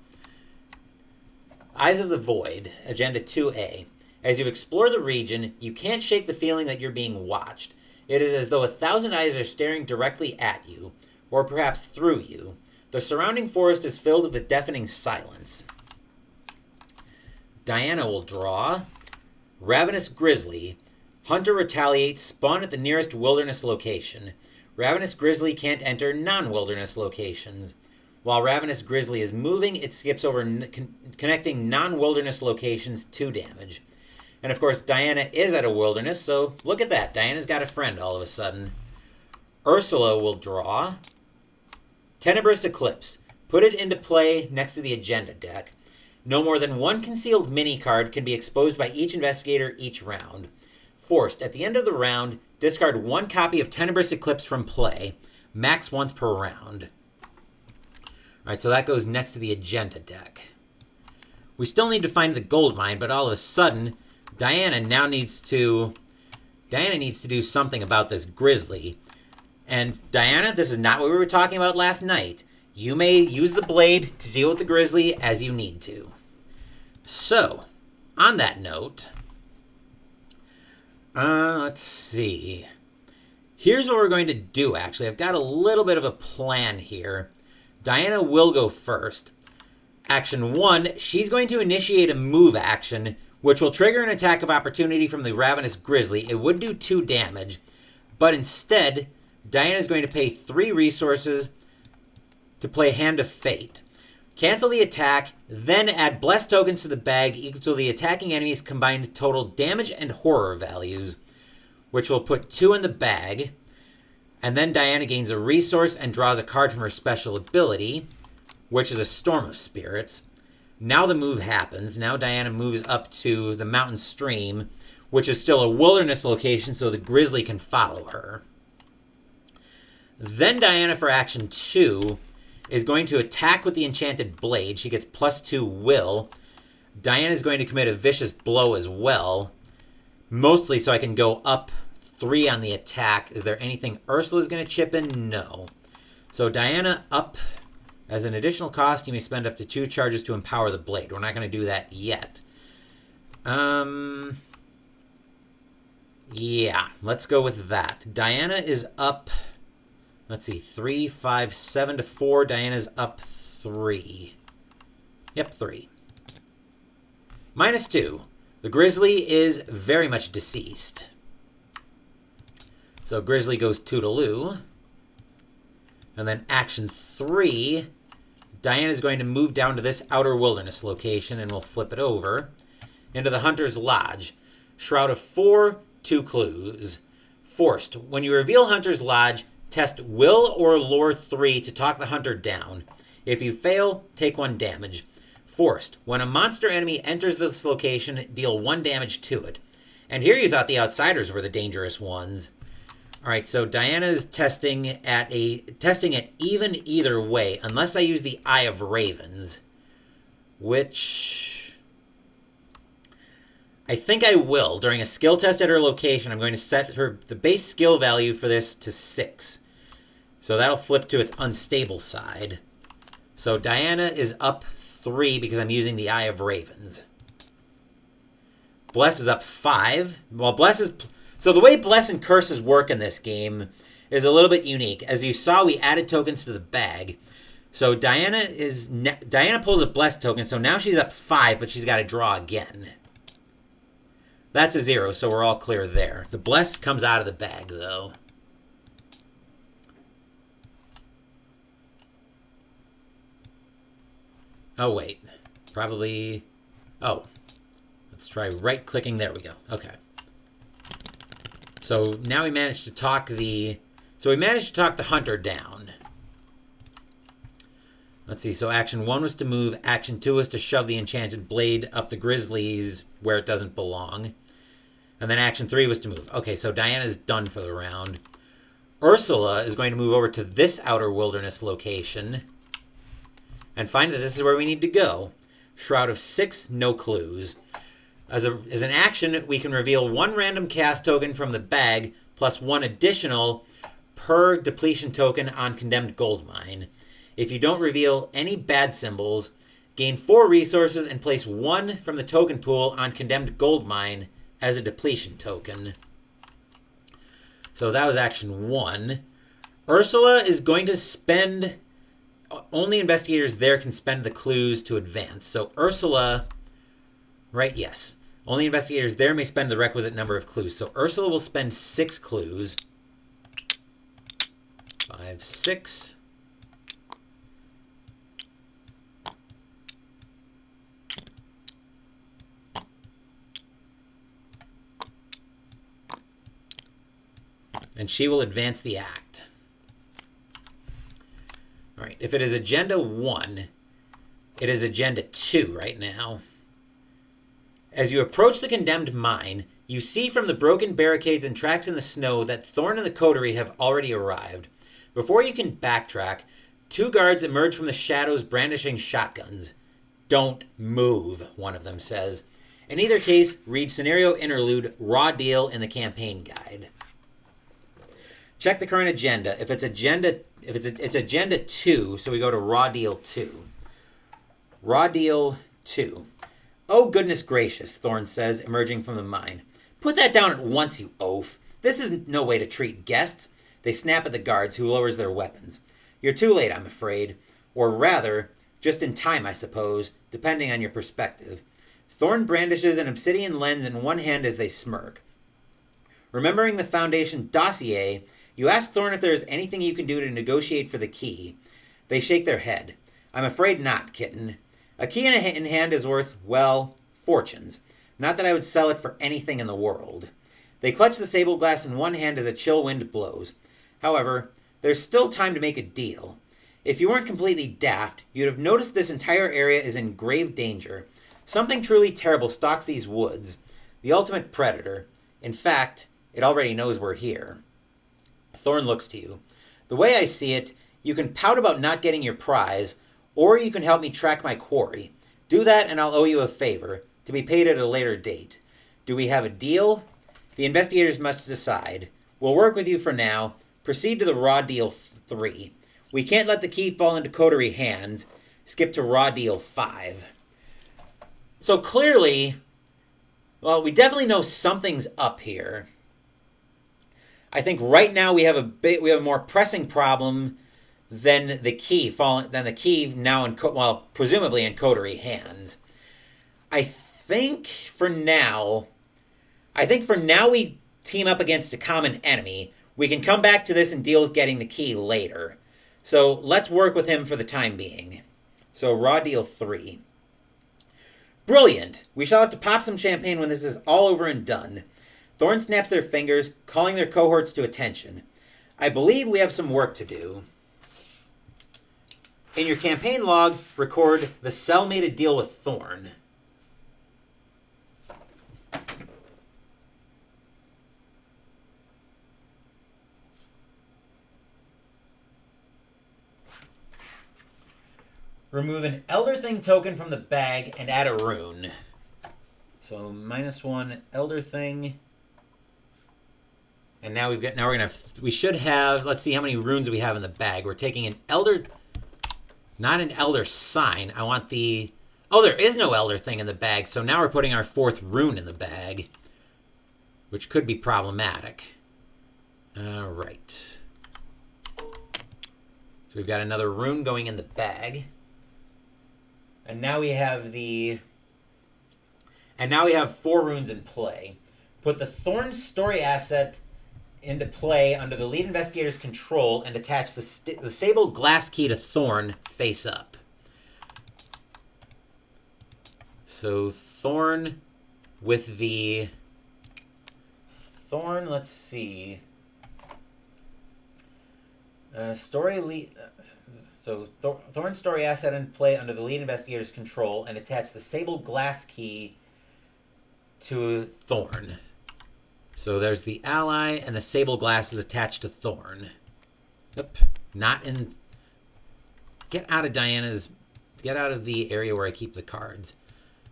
Eyes of the Void, Agenda 2A. As you explore the region, you can't shake the feeling that you're being watched. It is as though 1,000 eyes are staring directly at you, or perhaps through you. The surrounding forest is filled with a deafening silence. Diana will draw Ravenous Grizzly. Hunter retaliates, spawn at the nearest wilderness location. Ravenous Grizzly can't enter non-wilderness locations. While Ravenous Grizzly is moving, it skips over connecting non-wilderness locations 2 damage. And of course, Diana is at a wilderness, so look at that. Diana's got a friend all of a sudden. Ursula will draw Tenebrous Eclipse. Put it into play next to the agenda deck. No more than 1 concealed mini-card can be exposed by each investigator each round. Forced. At the end of the round, discard 1 copy of Tenebrous Eclipse from play. Max once per round. Alright, so that goes next to the agenda deck. We still need to find the gold mine, but all of a sudden, Diana needs to do something about this grizzly. And Diana, this is not what we were talking about last night. You may use the blade to deal with the grizzly as you need to. So, on that note, let's see. Here's what we're going to do, actually. I've got a little bit of a plan here. Diana will go first. Action 1, she's going to initiate a move action, which will trigger an attack of opportunity from the Ravenous Grizzly. It would do 2 damage, but instead, Diana's going to pay 3 resources to play Hand of Fate. Cancel the attack, then add bless tokens to the bag equal to the attacking enemy's combined total damage and horror values, which will put 2 in the bag. And then Diana gains a resource and draws a card from her special ability, which is a Storm of Spirits. Now the move happens. Now Diana moves up to the mountain stream, which is still a wilderness location, so the grizzly can follow her. Then Diana, for action 2, is going to attack with the enchanted blade. She gets +2 will. Diana is going to commit a vicious blow as well, mostly so I can go up 3 on the attack. Is there anything Ursula is going to chip in? No. So Diana up. As an additional cost, you may spend up to 2 charges to empower the blade. We're not going to do that yet. Yeah, let's go with that. Diana is up, let's see, 3, 5, 7 to 4. Diana's up 3. Yep, 3. -2. The grizzly is very much deceased. So grizzly goes toodaloo. And then action 3, Diana is going to move down to this outer wilderness location, and we'll flip it over, into the Hunter's Lodge. Shroud of 4, 2 clues. Forced. When you reveal Hunter's Lodge, test Will or Lore 3 to talk the Hunter down. If you fail, take 1 damage. Forced. When a monster enemy enters this location, deal 1 damage to it. And here you thought the outsiders were the dangerous ones. Alright, so Diana is testing at even either way, unless I use the Eye of Ravens, which I think I will. During a skill test at her location, I'm going to set the base skill value for this to 6. So that'll flip to its unstable side. So Diana is up 3 because I'm using the Eye of Ravens. Bless is up 5. Well, So the way Bless and Curses work in this game is a little bit unique. As you saw, we added tokens to the bag. So Diana pulls a Bless token, so now she's up 5, but she's got to draw again. That's a 0, so we're all clear there. The Bless comes out of the bag, though. Oh, wait. Probably... Oh. Let's try right-clicking. There we go. Okay. So now we managed to talk the Hunter down. Let's see. So action 1 was to move. Action 2 was to shove the enchanted blade up the grizzlies where it doesn't belong. And then action 3 was to move. Okay, so Diana's done for the round. Ursula is going to move over to this outer wilderness location and find that this is where we need to go. Shroud of 6, no clues. As an action, we can reveal 1 random cast token from the bag plus 1 additional per depletion token on Condemned Gold Mine. If you don't reveal any bad symbols, gain 4 resources and place 1 from the token pool on Condemned Gold Mine as a depletion token. So that was action 1. Ursula is going to spend... Only investigators there can spend the clues to advance. So Ursula... Right, yes. Only investigators there may spend the requisite number of clues. So Ursula will spend 6 clues. 5, 6. And she will advance the act. All right, if it is Agenda 1, it is Agenda 2 right now. As you approach the condemned mine, you see from the broken barricades and tracks in the snow that Thorn and the coterie have already arrived. Before you can backtrack, 2 guards emerge from the shadows brandishing shotguns. "Don't move," one of them says. In either case, read Scenario Interlude Raw Deal in the campaign guide. Check the current agenda. It's Agenda 2, so we go to Raw Deal 2. Raw Deal 2. "Oh, goodness gracious," Thorn says, emerging from the mine. "Put that down at once, you oaf. This is no way to treat guests." They snap at the guards, who lowers their weapons. "You're too late, I'm afraid. Or rather, just in time, I suppose, depending on your perspective." Thorn brandishes an obsidian lens in one hand as they smirk. Remembering the Foundation dossier, you ask Thorn if there is anything you can do to negotiate for the key. They shake their head. I'm afraid not, kitten. A key in hand is worth, well, fortunes. Not that I would sell it for anything in the world. They clutch the sable glass in one hand as a chill wind blows. However, there's still time to make a deal. If you weren't completely daft, you'd have noticed this entire area is in grave danger. Something truly terrible stalks these woods. The ultimate predator. In fact, it already knows we're here. Thorn looks to you. The way I see it, you can pout about not getting your prize, or you can help me track my quarry. Do that and I'll owe you a favor, to be paid at a later date. Do we have a deal? The investigators must decide. We'll work with you for now. Proceed to the raw deal 3. We can't let the key fall into coterie hands. Skip to raw deal 5. So clearly, well, we definitely know something's up here. I think right now we have a more pressing problem than the key now in presumably in coterie hands. I think for now we team up against a common enemy. We can come back to this and deal with getting the key later. So let's work with him for the time being. So raw deal 3. Brilliant! We shall have to pop some champagne when this is all over and done. Thorn snaps their fingers, calling their cohorts to attention. I believe we have some work to do. In your campaign log, record the cell made a deal with Thorn. Remove an Elder Thing token from the bag and add a rune. So -1 Elder Thing. And now we should have, let's see how many runes we have in the bag. We're taking an Elder, not an Elder Sign. I want the, oh, there is no Elder Thing in the bag. So now we're putting our 4th rune in the bag, which could be problematic. All right. So we've got another rune going in the bag. And now we have 4 runes in play. Put the Thorn story asset into play under the lead investigator's control and attach the sable glass key to Thorn face up. So Thorn with the Thorn, let's see. Thorn story asset in play under the lead investigator's control and attach the sable glass key to Thorn. So there's the ally and the sable glass is attached to Thorn. Yep. Not in... Get out of the area where I keep the cards.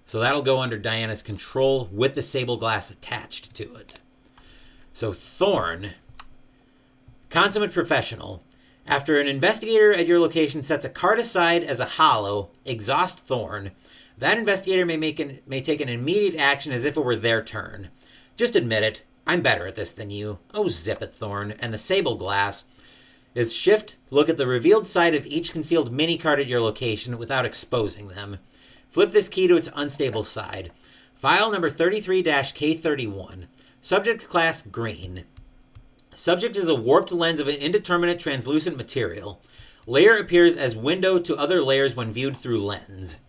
So that'll go under Diana's control with the sable glass attached to it. So Thorn, consummate professional. After an investigator at your location sets a card aside as a hollow, exhaust Thorn, that investigator may take an immediate action as if it were their turn. Just admit it, I'm better at this than you. Oh, zip it, Thorn. And the sable glass is shift, look at the revealed side of each concealed mini card at your location without exposing them. Flip this key to its unstable side. File number 33-K31. Subject class green. Subject is a warped lens of an indeterminate translucent material. Layer appears as window to other layers when viewed through lens.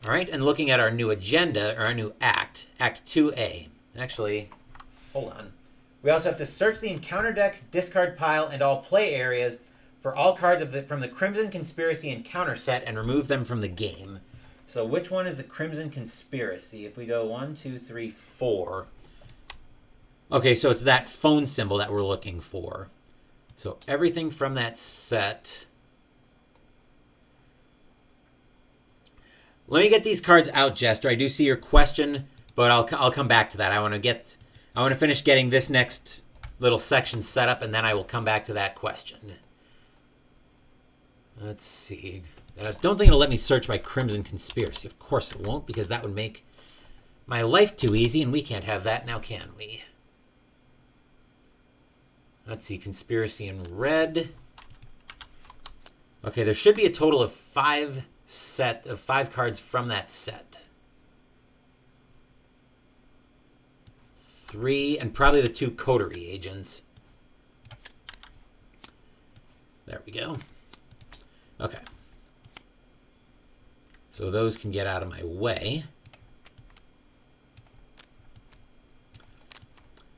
All right, and looking at our new agenda, or our new act, Act 2A. Actually, hold on. We also have to search the encounter deck, discard pile, and all play areas for all cards from the Crimson Conspiracy encounter set and remove them from the game. So which one is the Crimson Conspiracy? If we go 1, 2, 3, 4... Okay, so it's that phone symbol that we're looking for. So everything from that set. Let me get these cards out, Jester. I do see your question, but I'll come back to that. I want to finish getting this next little section set up, and then I will come back to that question. Let's see. I don't think it'll let me search by Crimson Conspiracy. Of course it won't, because that would make my life too easy, and we can't have that now, can we? Let's see, Conspiracy in red. Okay, there should be a total of 5 cards from that set. 3, and probably the 2 coterie agents. There we go. Okay. So those can get out of my way.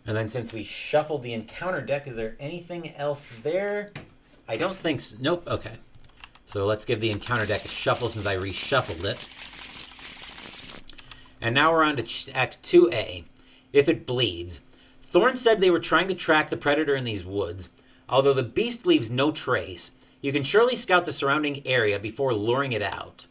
And then since we shuffled the encounter deck, is there anything else there? I don't think so. Nope. Okay. So let's give the encounter deck a shuffle since I reshuffled it. And now we're on to Act 2A. If it bleeds. Thorn said they were trying to track the predator in these woods. Although the beast leaves no trace, you can surely scout the surrounding area before luring it out.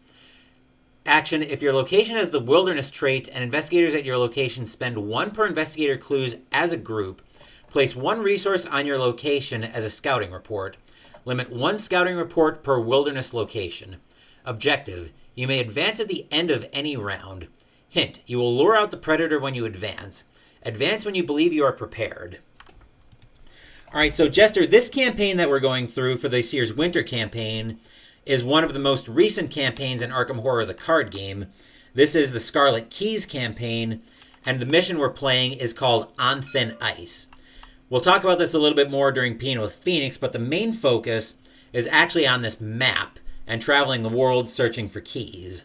Action: if your location has the wilderness trait and investigators at your location spend 1 per investigator clues as a group, place 1 resource on your location as a scouting report. Limit 1 scouting report per wilderness location. Objective: you may advance at the end of any round. Hint: you will lure out the predator when you advance. Advance when you believe you are prepared. Alright, so Jester, this campaign that we're going through for this year's winter campaign is one of the most recent campaigns in Arkham Horror, the card game. This is the Scarlet Keys campaign, and the mission we're playing is called On Thin Ice. We'll talk about this a little bit more during Peeing with Phoenix, but the main focus is actually on this map and traveling the world searching for keys.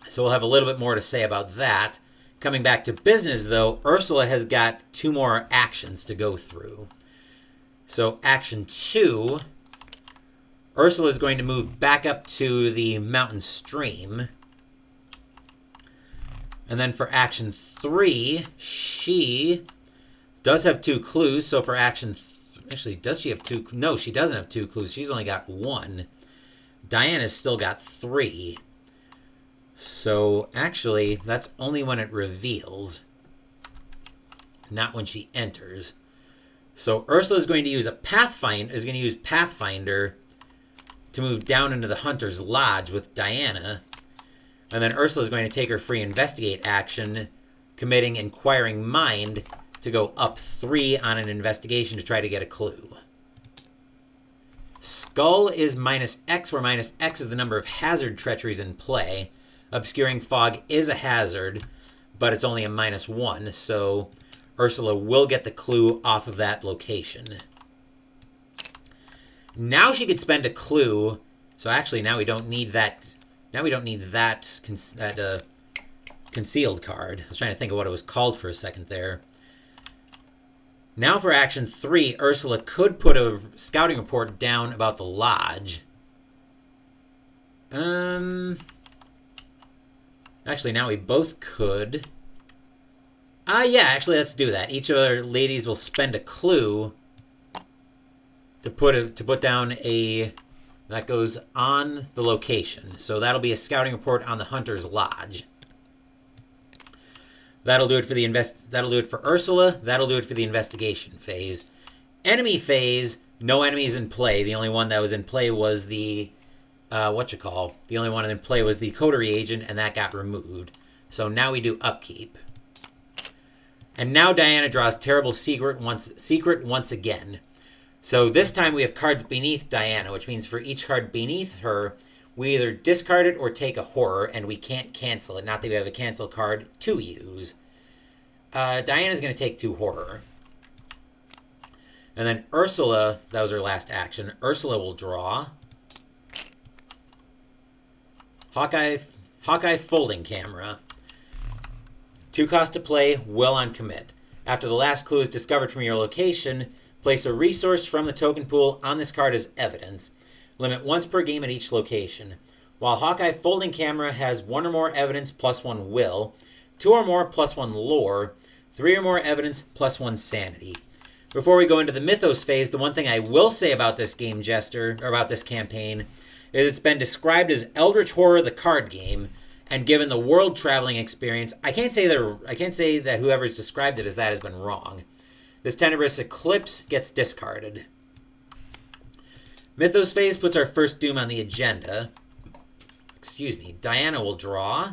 So we'll have a little bit more to say about that. Coming back to business, though, Ursula has got 2 more actions to go through. So Action 2... Ursula is going to move back up to the mountain stream. And then for Action 3, she does have 2 clues. So for Action... Actually, does she have 2? No, she doesn't have 2 clues. She's only got 1. Diana's still got 3. So actually, that's only when it reveals. Not when she enters. So Ursula is going to use Pathfinder to move down into the Hunter's Lodge with Diana. And then Ursula is going to take her free investigate action, committing Inquiring Mind to go up 3 on an investigation to try to get a clue. Skull is -X, where -X is the number of hazard treacheries in play. Obscuring Fog is a hazard, but it's only a -1, so Ursula will get the clue off of that location. Now she could spend a clue. So actually, now we don't need that. Now we don't need that concealed card. I was trying to think of what it was called for a second there. Now for Action 3, Ursula could put a scouting report down about the lodge. Actually, now we both could. Yeah, actually, let's do that. Each of our ladies will spend a clue to put down a that goes on the location. So that'll be a scouting report on the Hunter's Lodge. That'll do it for that'll do it for Ursula. That'll do it for the investigation phase. Enemy phase, no enemies in play. The only one that was in play was the the only one in play was the coterie agent, and that got removed. So now we do upkeep. And now Diana draws Terrible Secret once again. So this time we have cards beneath Diana, which means for each card beneath her, we either discard it or take a horror, and we can't cancel it. Not that we have a cancel card to use. Diana's going to take 2 horror. And then Ursula, that was her last action. Ursula will draw Hawkeye Folding Camera. 2 cost to play, will on commit. After the last clue is discovered from your location, place a resource from the token pool on this card as evidence. Limit once per game at each location. While Hawkeye Folding Camera has 1 or more evidence plus 1 will, 2 or more plus 1 lore, 3 or more evidence plus 1 sanity. Before we go into the Mythos phase, the one thing I will say about this game, Jester, or about this campaign, is it's been described as Eldritch Horror, the card game, and given the world traveling experience, I can't say that whoever's described it as that has been wrong. This Tenebrous Eclipse gets discarded. Mythos phase puts our first Doom on the agenda. Diana will draw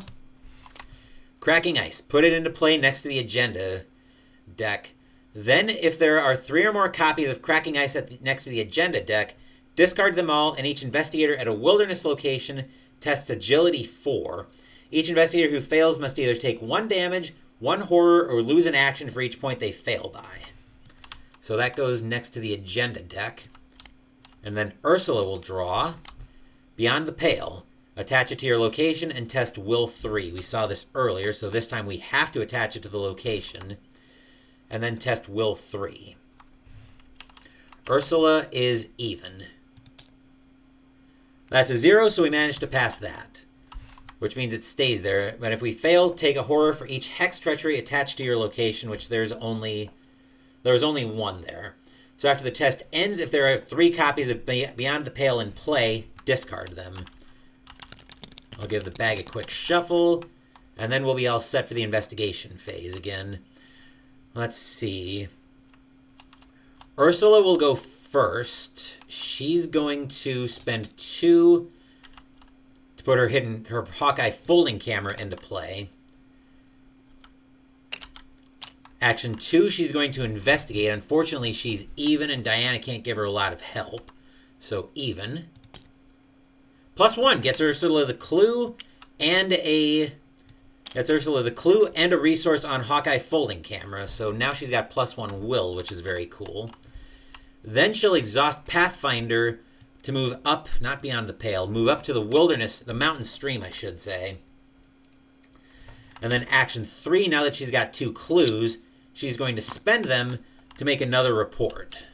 Cracking Ice. Put it into play next to the agenda deck. Then, if there are 3 or more copies of Cracking Ice next to the agenda deck, discard them all, and each investigator at a wilderness location tests Agility 4. Each investigator who fails must either take 1 damage, 1 horror, or lose an action for each point they fail by. So that goes next to the agenda deck. And then Ursula will draw Beyond the Pale. Attach it to your location and test Will 3. We saw this earlier, so this time we have to attach it to the location. And then test Will 3. Ursula is even. That's a 0, so we managed to pass that. Which means it stays there. But if we fail, take a horror for each hex treachery attached to your location, which there was only one there. So after the test ends, if there are 3 copies of Beyond the Pale in play, discard them. I'll give the bag a quick shuffle, and then we'll be all set for the investigation phase again. Let's see. Ursula will go first. She's going to spend 2 to put her Hawkeye folding camera into play. Action 2, she's going to investigate. Unfortunately, she's even, and Diana can't give her a lot of help. So even. +1 gets Ursula the clue and a resource on Hawkeye folding camera. So now she's got +1 will, which is very cool. Then she'll exhaust Pathfinder to move up, not Beyond the Pale, move up to the wilderness, the mountain stream, I should say. And then action 3, now that she's got 2 clues, she's going to spend them to make another report.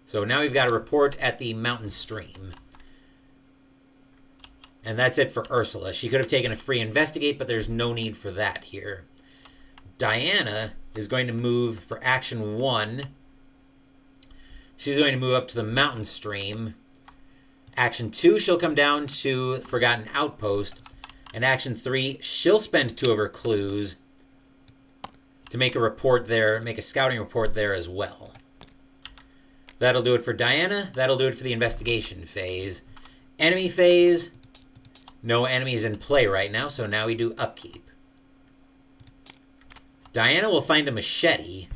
So now we've got a report at the mountain stream. And that's it for Ursula. She could have taken a free investigate, but there's no need for that here. Diana is going to move for action 1. She's going to move up to the mountain stream. Action 2, she'll come down to Forgotten Outpost. And action 3, she'll spend 2 of her clues to make a report there, make a scouting report there as well. That'll do it for Diana. That'll do it for the investigation phase. Enemy phase. No enemies in play right now, so now we do upkeep. Diana will find a machete.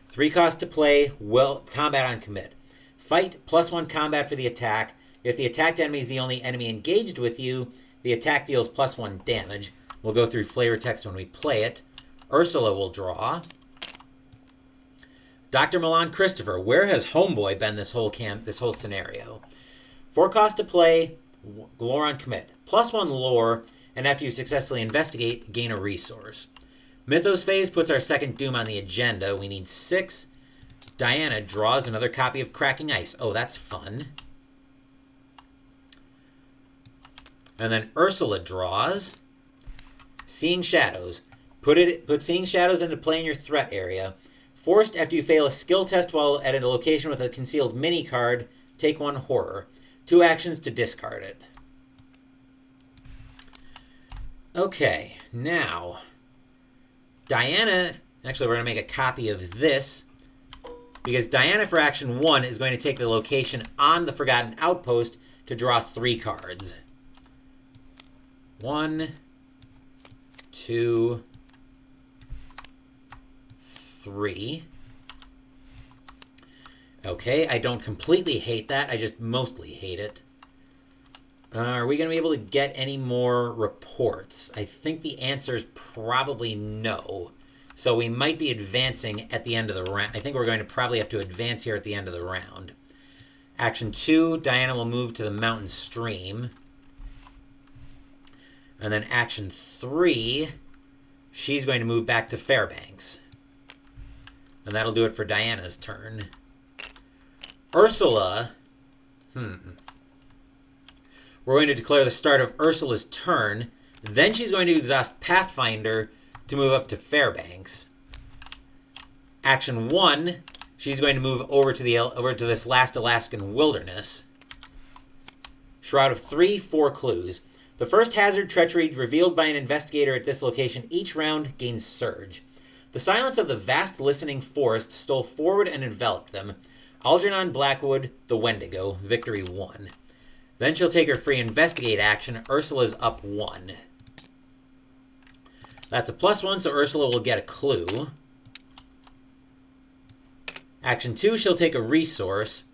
3 cost to play, combat on commit. Fight, +1 combat for the attack. If the attacked enemy is the only enemy engaged with you, the attack deals +1 damage. We'll go through flavor text when we play it. Ursula will draw. Dr. Milan Christopher, where has Homeboy been this whole scenario? 4 cost to play, lore on commit. +1 lore, and after you successfully investigate, gain a resource. Mythos phase puts our second Doom on the agenda. We need 6. Diana draws another copy of Cracking Ice. Oh, that's fun. And then Ursula draws Seeing Shadows. Put Seeing Shadows into play in your threat area. Forced after you fail a skill test while at a location with a concealed mini card, take 1 horror. 2 actions to discard it. Okay, now Diana, actually we're going to make a copy of this, because Diana for action 1 is going to take the location on the Forgotten Outpost to draw 3 cards. 1, 2, 3. Okay, I don't completely hate that, I just mostly hate it. Are we going to be able to get any more reports? I think the answer is probably no. So we might be advancing at the end of the round. I think we're going to probably have to advance here at the end of the round. Action 2, Diana will move to the mountain stream. And then action 3, she's going to move back to Fairbanks. And that'll do it for Diana's turn. Ursula, we're going to declare the start of Ursula's turn. Then she's going to exhaust Pathfinder to move up to Fairbanks. Action 1, she's going to move over to this last Alaskan wilderness. Shroud of 3, 4 clues. The first hazard treachery revealed by an investigator at this location each round gains surge. The silence of the vast listening forest stole forward and enveloped them. Algernon Blackwood, the Wendigo, victory 1. Then she'll take her free investigate action. Ursula's up 1. That's a +1, so Ursula will get a clue. Action 2, she'll take a resource.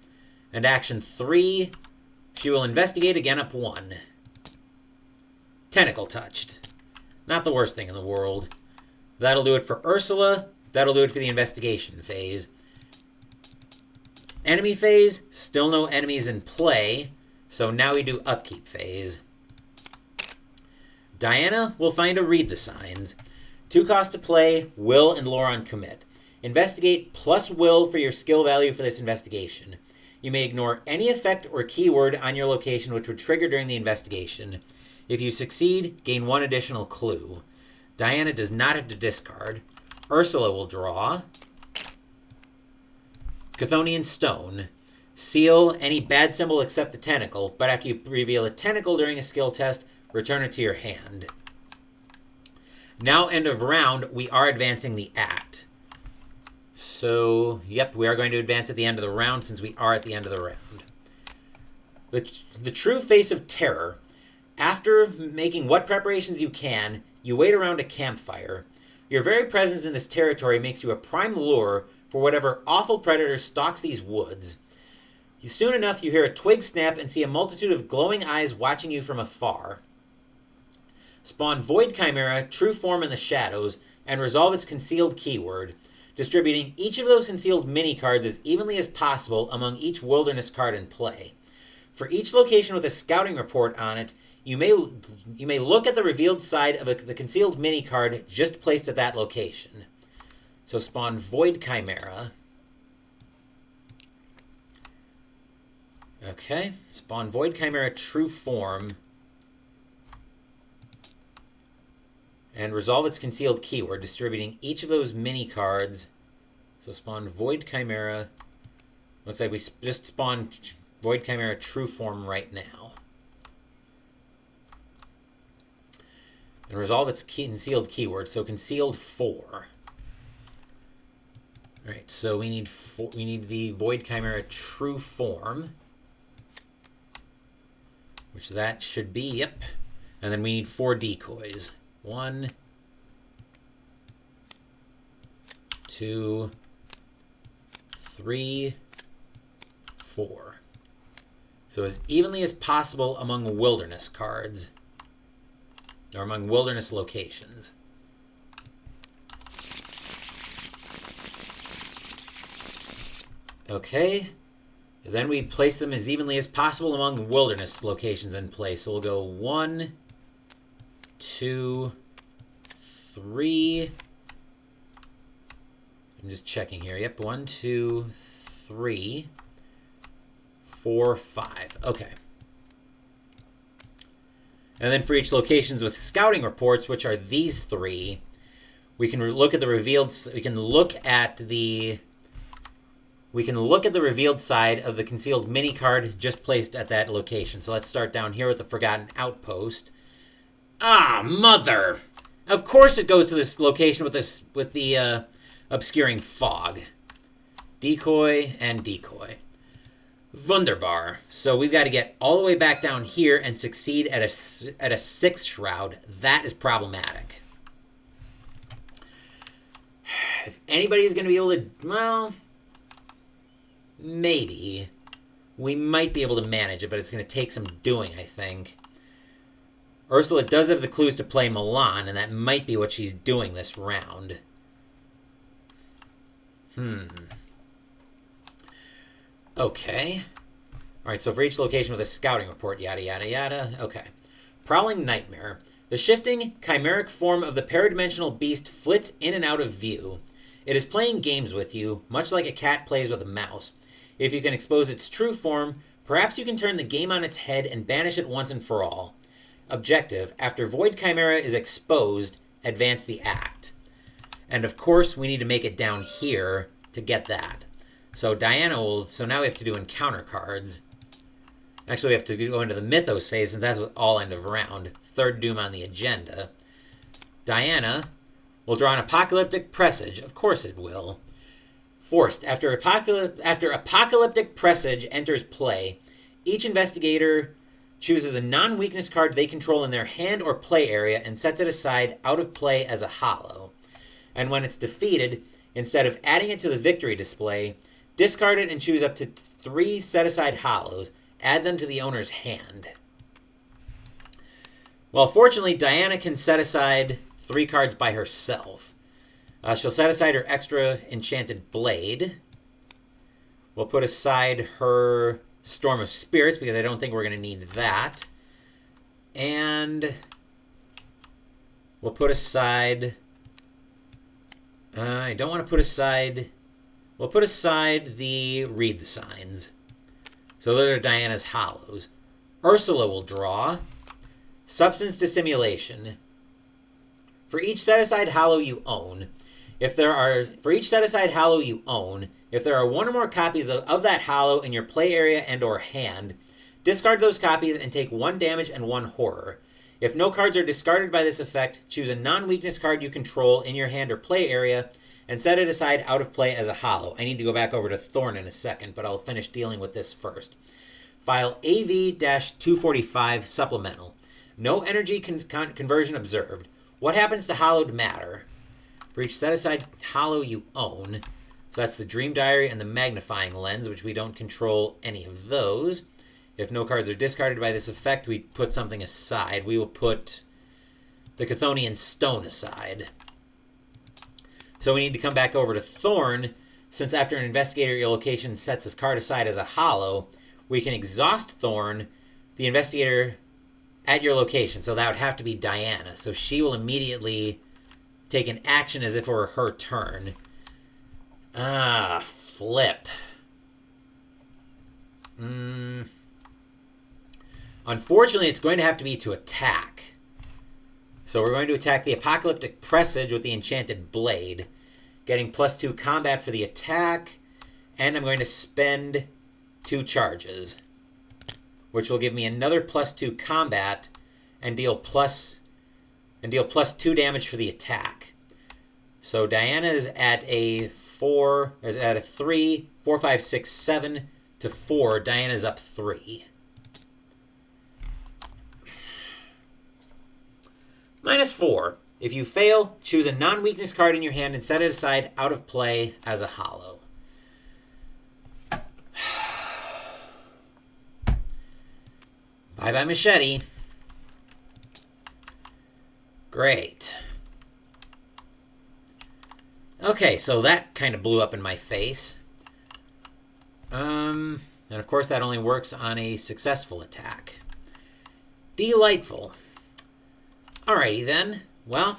And action 3, she will investigate, again up 1. Tentacle touched. Not the worst thing in the world. That'll do it for Ursula. That'll do it for the investigation phase. Enemy phase, still no enemies in play. So now we do upkeep phase. Diana will find a Read the Signs. 2 cost to play, will and lore on commit. Investigate plus will for your skill value for this investigation. You may ignore any effect or keyword on your location which would trigger during the investigation. If you succeed, gain 1 additional clue. Diana does not have to discard. Ursula will draw Chthonian Stone. Seal any bad symbol except the tentacle, but after you reveal a tentacle during a skill test, return it to your hand. Now, end of round, we are advancing the act. So, yep, we are going to advance at the end of the round since we are at the end of the round. The true face of terror. After making what preparations you can, you wait around a campfire. Your very presence in this territory makes you a prime lure for whatever awful predator stalks these woods. Soon enough, you hear a twig snap and see a multitude of glowing eyes watching you from afar. Spawn Void Chimera, True Form in the Shadows, and resolve its concealed keyword, distributing each of those concealed mini-cards as evenly as possible among each wilderness card in play. For each location with a scouting report on it, you may look at the revealed side of the concealed mini-card just placed at that location. So spawn Void Chimera. Okay, spawn Void Chimera True Form. And resolve its concealed keyword, distributing each of those mini cards. So spawn Void Chimera. Looks like we just spawned Void Chimera True Form right now. And resolve its concealed keyword, so concealed 4. Alright, so we need the Void Chimera True Form. Which that should be, yep. And then we need 4 decoys. 1, 2, 3, 4. So as evenly as possible among wilderness cards. Or among wilderness locations. Okay. Then we place them as evenly as possible among wilderness locations in play. So we'll go 1, 2, 3. I'm just checking here. Yep, 1, 2, 3, 4, 5. Okay. And then for each locations with scouting reports, which are these 3, we can look at the revealed. We can look at the revealed side of the concealed mini card just placed at that location. So let's start down here with the Forgotten Outpost. Ah, mother! Of course it goes to this location with the obscuring fog. Decoy and decoy. Wunderbar. So we've got to get all the way back down here and succeed at a 6th shroud. That is problematic. If anybody's going to be able to, well, maybe. We might be able to manage it, but it's going to take some doing, I think. Ursula does have the clues to play Milan, and that might be what she's doing this round. Okay. Alright, so for each location with a scouting report, yada, yada, yada. Okay. Prowling Nightmare. The shifting, chimeric form of the paradimensional beast flits in and out of view. It is playing games with you, much like a cat plays with a mouse. If you can expose its true form, perhaps you can turn the game on its head and banish it once and for all. Objective, after Void Chimera is exposed, advance the act. And of course, we need to make it down here to get that. So Diana will, so now we have to do encounter cards. Actually, we have to go into the Mythos phase, and that's all end of round. 3rd Doom on the agenda. Diana will draw an Apocalyptic Presage. Of course it will. Forced. After Apocalyptic Presage enters play, each investigator chooses a non-weakness card they control in their hand or play area and sets it aside out of play as a hollow. And when it's defeated, instead of adding it to the victory display, discard it and choose up to 3 set-aside hollows. Add them to the owner's hand. Well, fortunately, Diana can set aside 3 cards by herself. She'll set aside her extra enchanted blade. We'll put aside her Storm of Spirits, because I don't think we're going to need that. And we'll put aside... I don't want to put aside... We'll put aside the Read the Signs. So those are Diana's hollows. Ursula will draw Substance Dissimulation. For each set-aside hollow you own, if there are one or more copies of that hollow in your play area and or hand, discard those copies and take 1 damage and 1 horror. If no cards are discarded by this effect, choose a non-weakness card you control in your hand or play area and set it aside out of play as a hollow. I need to go back over to Thorn in a second, but I'll finish dealing with this first. File AV-245 Supplemental. No energy conversion observed. What happens to hallowed matter? For each set-aside hollow you own, so that's the Dream Diary and the Magnifying Lens, which we don't control any of those. If no cards are discarded by this effect, we put something aside. We will put the Chthonian Stone aside. So we need to come back over to Thorn, since after an investigator at your location sets his card aside as a hollow, we can exhaust Thorn, the investigator at your location. So that would have to be Diana. So she will immediately take an action as if it were her turn. Flip. Unfortunately, it's going to have to be to attack. So we're going to attack the Apocalyptic Presage with the Enchanted Blade, getting +2 combat for the attack, and I'm going to spend 2 charges, which will give me another +2 combat and deal +2 damage for the attack. So Diana is at a 3, 4, 5, 6, 7 to 4. Diana's up 3. -4. If you fail, choose a non-weakness card in your hand and set it aside out of play as a hollow. Bye-bye machete. Great. Okay, so that kind of blew up in my face. And of course that only works on a successful attack. Delightful. Alrighty then. Well,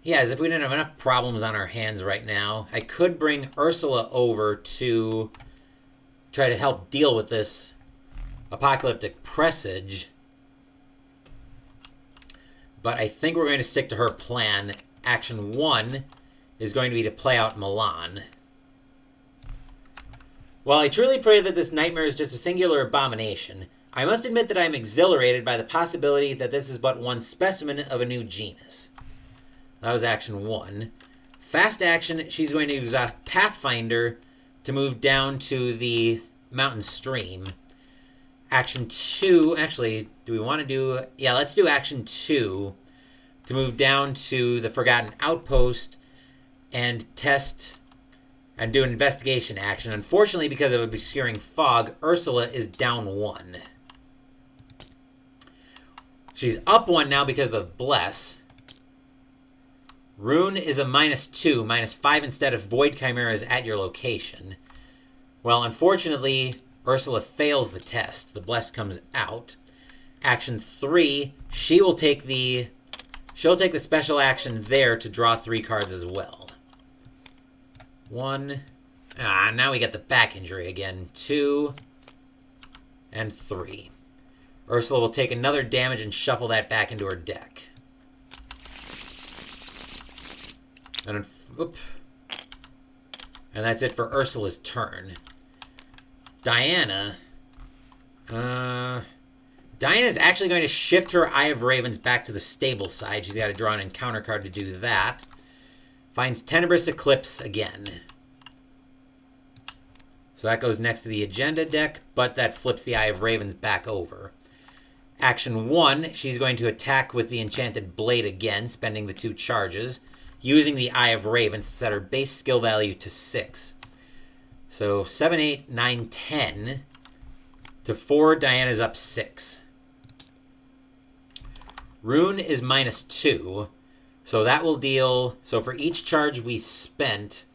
yeah, as if we didn't have enough problems on our hands right now, I could bring Ursula over to try to help deal with this Apocalyptic Presage. But I think we're going to stick to her plan. Action 1 is going to be to play out Milan. While I truly pray that this nightmare is just a singular abomination, I must admit that I am exhilarated by the possibility that this is but one specimen of a new genus. That was action 1. Fast action, she's going to exhaust Pathfinder to move down to the mountain stream. Action 2, actually, do we want to do... Yeah, let's do action 2 to move down to the Forgotten Outpost and test and do an investigation action. Unfortunately, because of obscuring fog, Ursula is down 1. She's up 1 now because of the Bless. Rune is a -2, -5 instead of Void Chimeras at your location. Well, unfortunately, Ursula fails the test. The Bless comes out. Action 3, she'll take the special action there to draw 3 cards as well. 1. Now we get the back injury again. 2 and 3. Ursula will take another damage and shuffle that back into her deck. And that's it for Ursula's turn. Diana. Diana's actually going to shift her Eye of Ravens back to the stable side. She's got to draw an encounter card to do that. Finds Tenebrous Eclipse again. So that goes next to the agenda deck, but that flips the Eye of Ravens back over. Action 1, she's going to attack with the Enchanted Blade again, spending the 2 charges, using the Eye of Ravens to set her base skill value to 6. So 7, 8, 9, 10 to 4. Diana's up 6. Rune is -2. So that will deal... So for each charge we spent,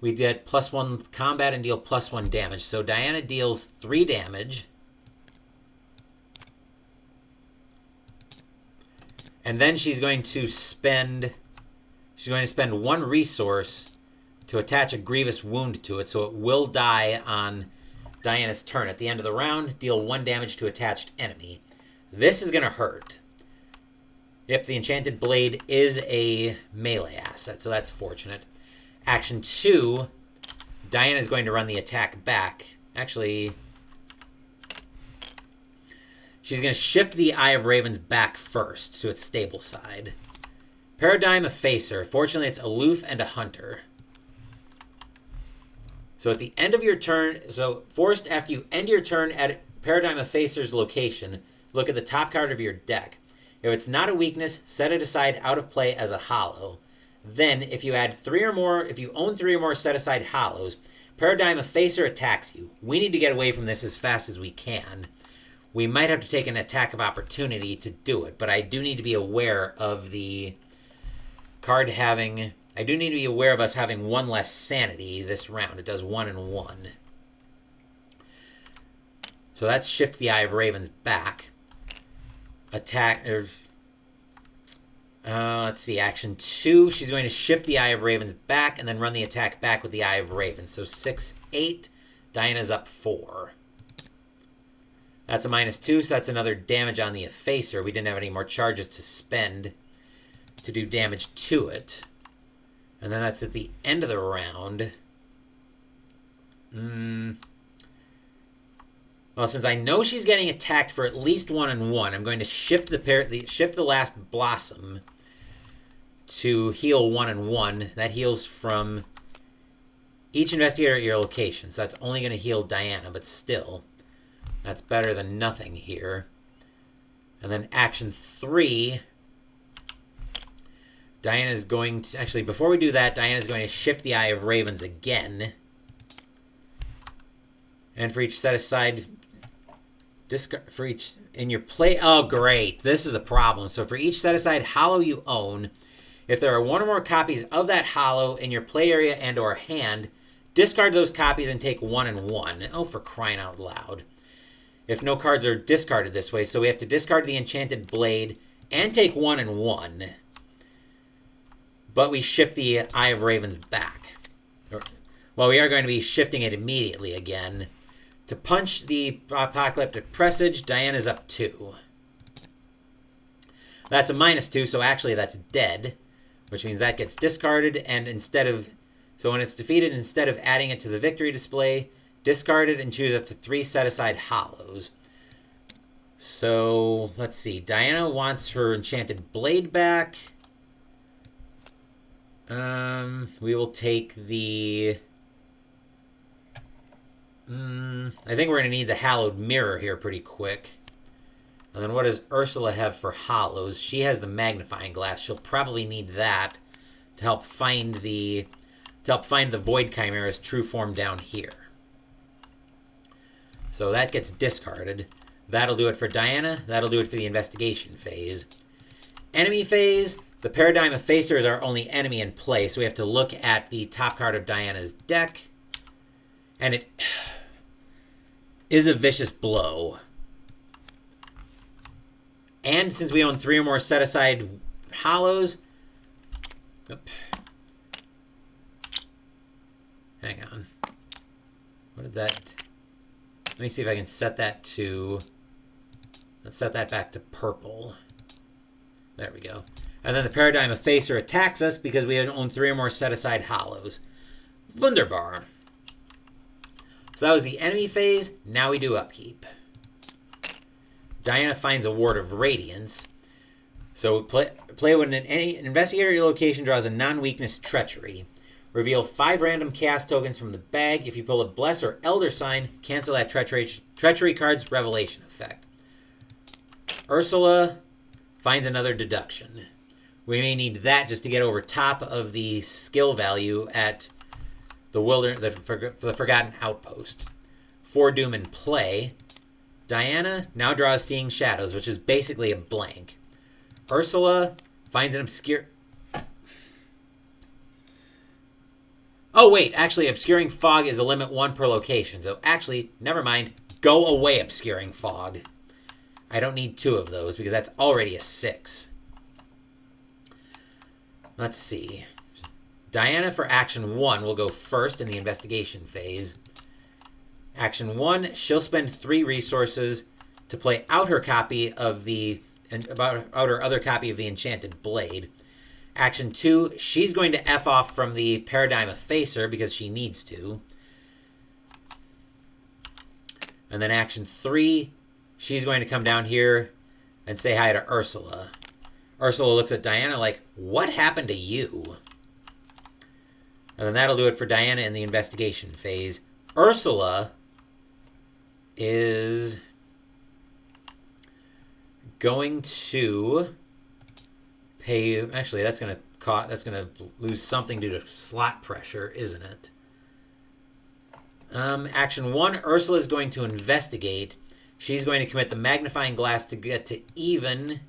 we get +1 combat and deal +1 damage. So Diana deals 3 damage. And then she's going to spend 1 resource to attach a grievous wound to it, so it will die on Diana's turn. At the end of the round, deal 1 damage to attached enemy. This is going to hurt. Yep, the Enchanted Blade is a melee asset, so that's fortunate. Action 2, Diana's going to run the attack back. Actually, she's going to shift the Eye of Ravens back first to its stable side. Paradigm Effacer. Fortunately, it's aloof and a hunter. So at the end of your turn, forced after you end your turn at Paradigm Effacer's location, look at the top card of your deck. If it's not a weakness, set it aside out of play as a hollow. Then, if you own 3 or more set aside hollows, Paradigm Effacer attacks you. We need to get away from this as fast as we can. We might have to take an attack of opportunity to do it, but I do need to be aware of the card having... I do need to be aware of us having 1 less sanity this round. It does 1 and 1. So that's shift the Eye of Ravens back. Attack... let's see, action 2. She's going to shift the Eye of Ravens back and then run the attack back with the Eye of Ravens. So 6, 8. Diana's up 4. That's a -2, so that's another damage on the Effacer. We didn't have any more charges to spend to do damage to it. And then that's at the end of the round. Well, since I know she's getting attacked for at least 1 and 1, I'm going to shift the last Blossom to heal 1 and 1. That heals from each investigator at your location. So that's only going to heal Diana, but still, that's better than nothing here. And then action 3, Diana's going to... Actually, before we do that, Diana's going to shift the Eye of Ravens again. And for each set aside... For each... In your play... Oh, great. This is a problem. So for each set aside hollow you own, if there are 1 or more copies of that hollow in your play area and or hand, discard those copies and take 1 and 1. Oh, for crying out loud. If no cards are discarded this way, so we have to discard the Enchanted Blade and take 1 and 1. But we shift the Eye of Ravens back. Well, we are going to be shifting it immediately again. To punch the Apocalyptic Presage, Diana's up 2. That's a -2, so actually that's dead, which means that gets discarded, and instead of... So when it's defeated, instead of adding it to the victory display, discard it and choose up to 3 set-aside hollows. So, let's see. Diana wants her Enchanted Blade back. We will take the... I think we're going to need the Hallowed Mirror here pretty quick. And then what does Ursula have for hollows? She has the Magnifying Glass. She'll probably need that to help find the Void Chimera's true form down here. So that gets discarded. That'll do it for Diana. That'll do it for the investigation phase. Enemy phase. The Paradigm Effacer is our only enemy in play, so we have to look at the top card of Diana's deck. And it is a Vicious Blow. And since we own 3 or more set-aside hollows... Hang on. What did that... Let me see if I can set that to... Let's set that back to purple. There we go. And then the Paradigm Effacer attacks us because we own 3 or more set-aside hollows. Wunderbar. So that was the enemy phase. Now we do upkeep. Diana finds a Ward of Radiance. So play when an investigator at your location draws a non-weakness Treachery. Reveal 5 random chaos tokens from the bag. If you pull a Bless or Elder Sign, cancel that Treachery card's Revelation effect. Ursula finds another deduction. We may need that just to get over top of the skill value at the Forgotten Outpost. Foredoom in play. Diana now draws Seeing Shadows, which is basically a blank. Ursula finds an obscure... Oh, wait. Actually, Obscuring Fog is a limit 1 per location. So, actually, never mind. Go away, Obscuring Fog. I don't need 2 of those because that's already a 6. Let's see. Diana for Action 1 will go first in the investigation phase. Action 1, she'll spend 3 resources to play out her copy of the... out her other copy of the Enchanted Blade. Action 2, she's going to F off from the Paradigm Effacer because she needs to. And then Action 3, she's going to come down here and say hi to Ursula. Ursula looks at Diana like, what happened to you? And then that'll do it for Diana in the investigation phase. Ursula is going to pay... Actually, that's going to lose something due to slot pressure, isn't it? Action 1, Ursula is going to investigate. She's going to commit the magnifying glass to get to even.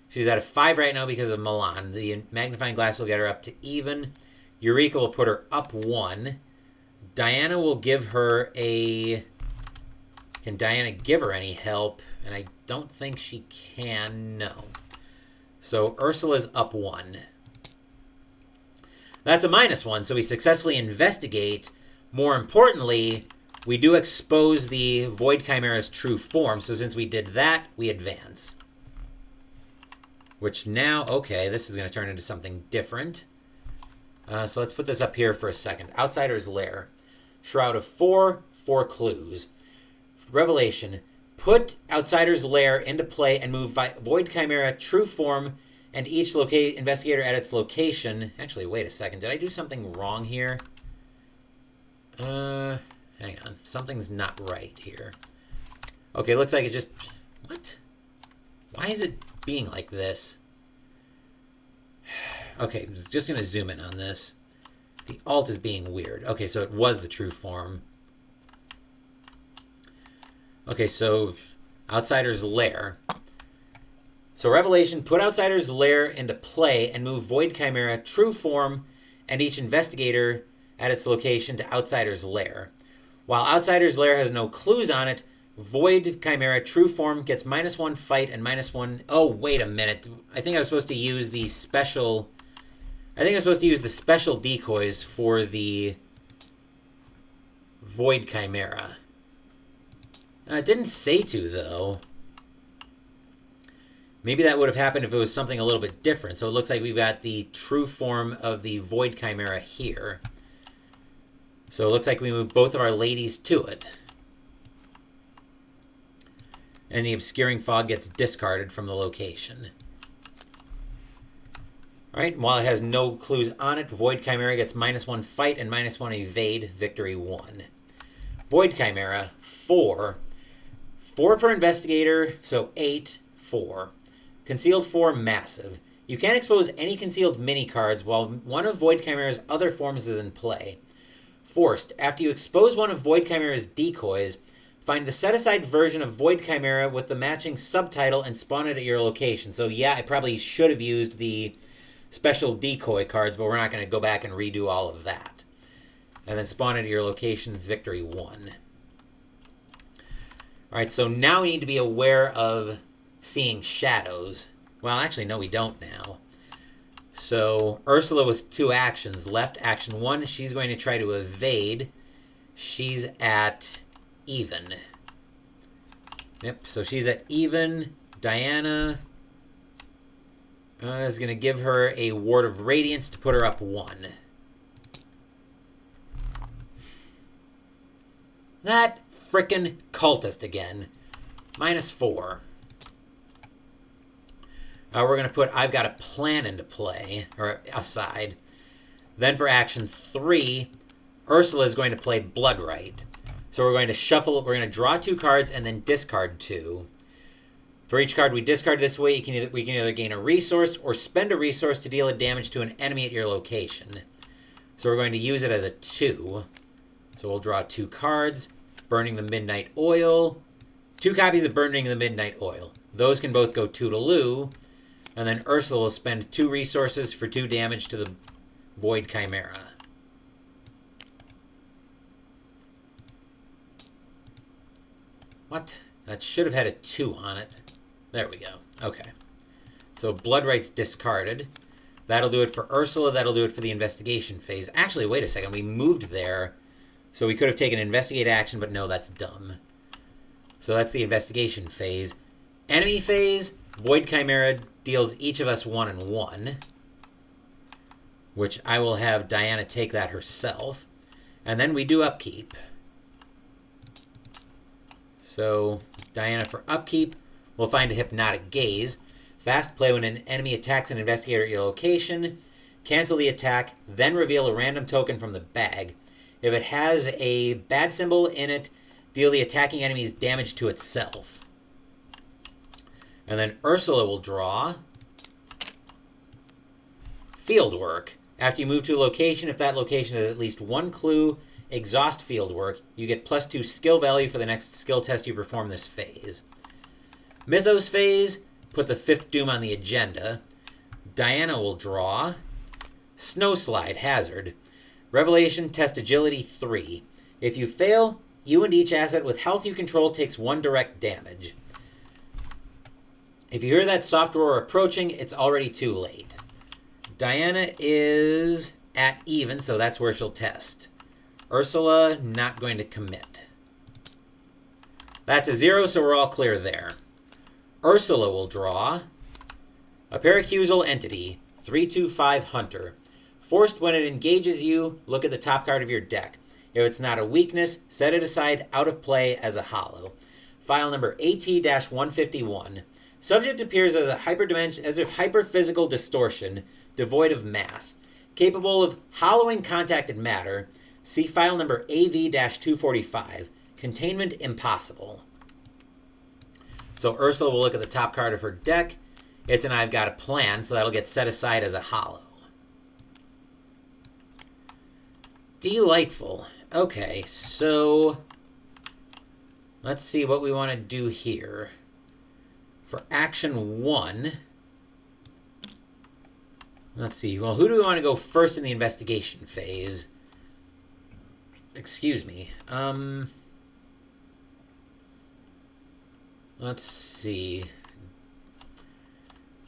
She's at a 5 right now because of Milan. The magnifying glass will get her up to even. Eureka will put her up 1. Diana will give her a... Can Diana give her any help? And I don't think she can, no. So Ursula's up 1. That's a -1, so we successfully investigate. More importantly, we do expose the Void Chimera's true form, so since we did that, we advance. Which now, okay, this is going to turn into something different. So let's put this up here for a second. Outsider's Lair. Shroud of 4, 4 clues. Revelation. Put Outsider's Lair into play and move Void Chimera true form and each investigator at its location. Actually, wait a second. Did I do something wrong here? Hang on. Something's not right here. Okay, looks like it just... What? Why is it being like this? Okay, I'm just going to zoom in on this. The alt is being weird. Okay, so it was the true form. Okay, so Outsider's Lair. So Revelation, put Outsider's Lair into play and move Void Chimera true form and each investigator at its location to Outsider's Lair. While Outsider's Lair has no clues on it, Void Chimera true form gets -1 fight and -1... Oh, wait a minute. I think I was supposed to use the special... decoys for the Void Chimera. It didn't say to, though. Maybe that would have happened if it was something a little bit different. So it looks like we've got the true form of the Void Chimera here. So it looks like we moved both of our ladies to it. And the Obscuring Fog gets discarded from the location. Alright, while it has no clues on it, Void Chimera gets -1 fight and -1 evade, victory 1. Void Chimera, 4. 4 per investigator, so 8, 4. Concealed 4, massive. You can't expose any concealed mini cards while one of Void Chimera's other forms is in play. Forced, after you expose one of Void Chimera's decoys, find the set-aside version of Void Chimera with the matching subtitle and spawn it at your location. So yeah, I probably should have used the special decoy cards, but we're not going to go back and redo all of that. And then spawn it at your location, victory 1. Alright, so now we need to be aware of seeing shadows. Well, actually, no, we don't now. So, Ursula with 2 actions left. Action 1, she's going to try to evade. She's at even. Yep, so she's at even. Diana is going to give her a Ward of Radiance to put her up 1. That frickin' cultist again. -4. We're going to put I've Got a Plan into play, or aside. Then for action 3, Ursula is going to play Bloodright. So we're going to shuffle, we're going to draw 2 cards and then discard 2. For each card we discard this way, we can either gain a resource or spend a resource to deal a damage to an enemy at your location. So we're going to use it as a 2. So we'll draw 2 cards, Burning the Midnight Oil. 2 copies of Burning the Midnight Oil. Those can both go Toodaloo. And then Ursula will spend 2 resources for 2 damage to the Void Chimera. What? That should have had a 2 on it. There we go. Okay. So blood rights discarded. That'll do it for Ursula. That'll do it for the investigation phase. Actually, wait a second. We moved there. So we could have taken investigate action, but no, that's dumb. So that's the investigation phase. Enemy phase, Void Chimera deals each of us 1 and 1. Which I will have Diana take that herself. And then we do upkeep. So Diana for upkeep will find a Hypnotic Gaze. Fast play when an enemy attacks an investigator at your location. Cancel the attack, then reveal a random token from the bag. If it has a bad symbol in it, deal the attacking enemy's damage to itself. And then Ursula will draw Fieldwork. After you move to a location, if that location has at least 1 clue, exhaust Fieldwork. You get +2 skill value for the next skill test you perform this phase. Mythos phase, put the 5th Doom on the agenda. Diana will draw Snowslide Hazard. Revelation test agility 3. If you fail, you and each asset with health you control takes 1 direct damage. If you hear that soft roar approaching, it's already too late. Diana is at even, so that's where she'll test. Ursula, not going to commit. That's a 0, so we're all clear there. Ursula will draw a Paracusal Entity, 3/2/5 Hunter. Forced when it engages you, look at the top card of your deck. If it's not a weakness, set it aside out of play as a hollow. File number AT-151. Subject appears as a hyperphysical distortion, devoid of mass. Capable of hollowing contacted matter. See file number AV-245. Containment impossible. So Ursula will look at the top card of her deck. It's an I've got a plan, so that'll get set aside as a hollow. Delightful. Okay, so let's see what we want to do here. For action 1, let's see. Well, who do we want to go first in the investigation phase? Excuse me. Let's see.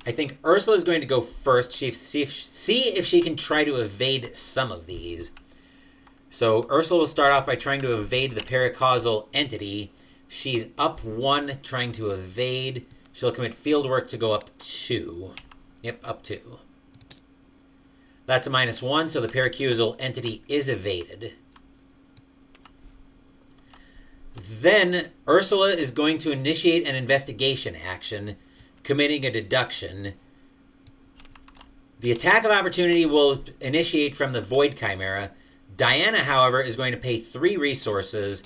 I think Ursula is going to go first. See if she can try to evade some of these. So Ursula will start off by trying to evade the Paracausal Entity. She's up 1, trying to evade. She'll commit Fieldwork to go up 2. Yep, up 2. That's a -1, so the Paracusal Entity is evaded. Then Ursula is going to initiate an investigation action, committing a deduction. The attack of opportunity will initiate from the Void Chimera. Diana, however, is going to pay 3 resources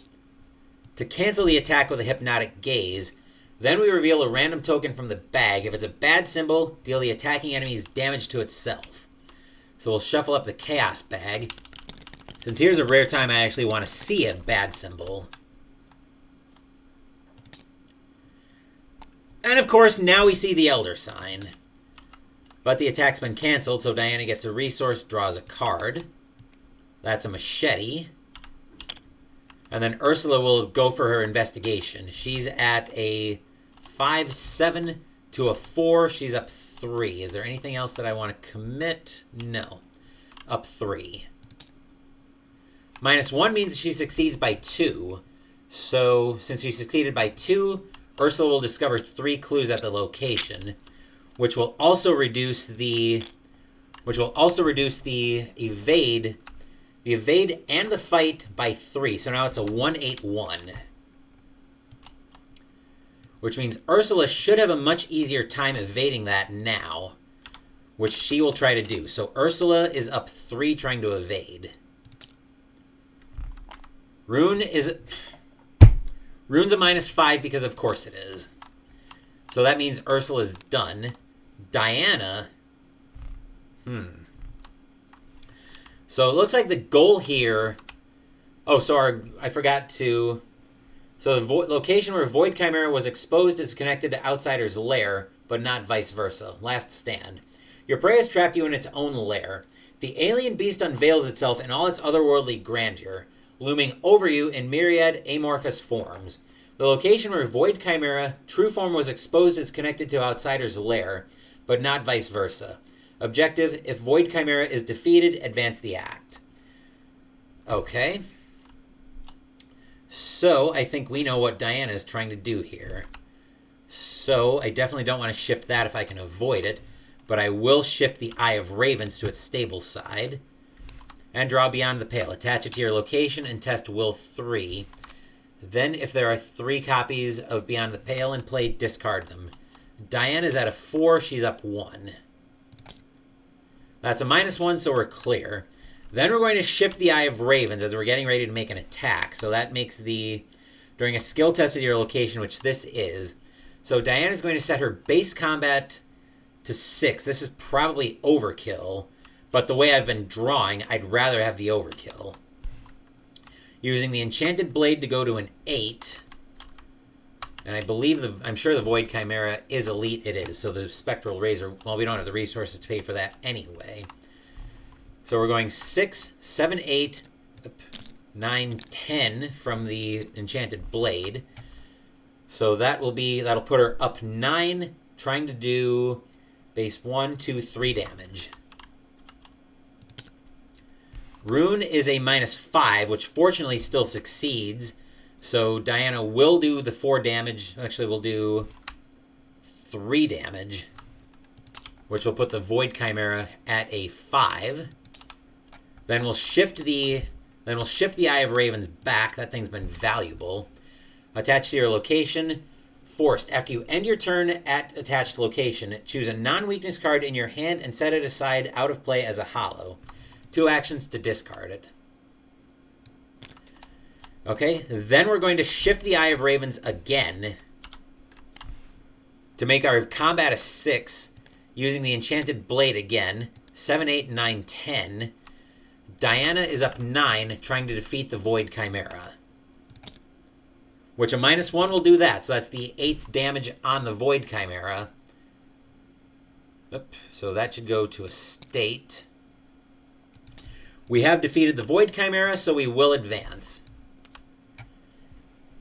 to cancel the attack with a Hypnotic Gaze. Then we reveal a random token from the bag. If it's a bad symbol, deal the attacking enemy's damage to itself. So we'll shuffle up the Chaos bag. Since here's a rare time I actually want to see a bad symbol. And of course, now we see the Elder Sign. But the attack's been canceled, so Diana gets a resource, draws a card. That's a Machete. And then Ursula will go for her investigation. She's at a 5/7 to a 4. She's up 3. Is there anything else that I want to commit? No. Up 3. -1 means she succeeds by 2. So since she succeeded by 2, Ursula will discover 3 clues at the location, which will also reduce the evade. The evade and the fight by 3. So now it's a 1/8/1. Which means Ursula should have a much easier time evading that now, which she will try to do. So Ursula is up 3 trying to evade. Rune's a -5 because of course it is. So that means Ursula's done. Diana. So it looks like the goal here... Oh, so I forgot to... So the location where Void Chimera was exposed is connected to Outsider's lair, but not vice versa. Last stand. Your prey has trapped you in its own lair. The alien beast unveils itself in all its otherworldly grandeur, looming over you in myriad amorphous forms. The location where Void Chimera true form was exposed is connected to Outsider's lair, but not vice versa. Objective, if Void Chimera is defeated, advance the act. Okay. So, I think we know what Diana is trying to do here. So, I definitely don't want to shift that if I can avoid it, but I will shift the Eye of Ravens to its stable side. And draw Beyond the Pale. Attach it to your location and test Will 3. Then, if there are 3 copies of Beyond the Pale in play, discard them. Diana's at a 4, she's up 1. That's a -1, so we're clear. Then we're going to shift the Eye of Ravens as we're getting ready to make an attack. So that makes during a skill test at your location, which this is. So Diana's going to set her base combat to 6. This is probably overkill, but the way I've been drawing, I'd rather have the overkill. Using the Enchanted Blade to go to an 8. And I believe, I'm sure the Void Chimera is elite. It is. So the Spectral Razor, well, we don't have the resources to pay for that anyway. So we're going 6, 7, 8, 9, 10 from the Enchanted Blade. So that'll put her up 9, trying to do base 1, 2, 3 damage. Rune is a -5, which fortunately still succeeds. So Diana will do the 4 damage. Actually, we'll do 3 damage, which will put the Void Chimera at a 5. Then we'll shift the Eye of Ravens back. That thing's been valuable. Attached to your location. Forced. After you end your turn at attached location, choose a non-weakness card in your hand and set it aside out of play as a hollow. 2 actions to discard it. Okay, then we're going to shift the Eye of Ravens again to make our combat a 6, using the Enchanted Blade again. 7, 8, 9, 10. Diana is up 9, trying to defeat the Void Chimera. Which a -1 will do that, so that's the 8th damage on the Void Chimera. So that should go to a state. We have defeated the Void Chimera, so we will advance.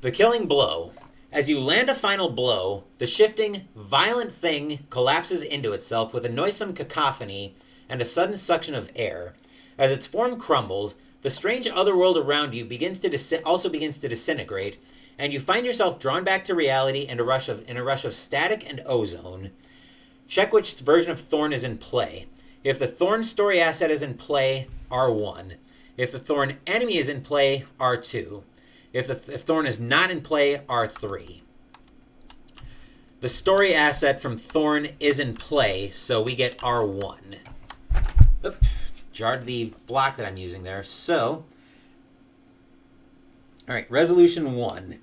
The Killing Blow. As you land a final blow, the shifting, violent thing collapses into itself with a noisome cacophony and a sudden suction of air. As its form crumbles, the strange otherworld around you also begins to disintegrate, and you find yourself drawn back to reality in a rush of static and ozone. Check which version of Thorn is in play. If the Thorn story asset is in play, R1. If the Thorn enemy is in play, R2. If Thorn is not in play, R3. The story asset from Thorn is in play, so we get R1. Oop, jarred the block that I'm using there. So, alright, Resolution 1.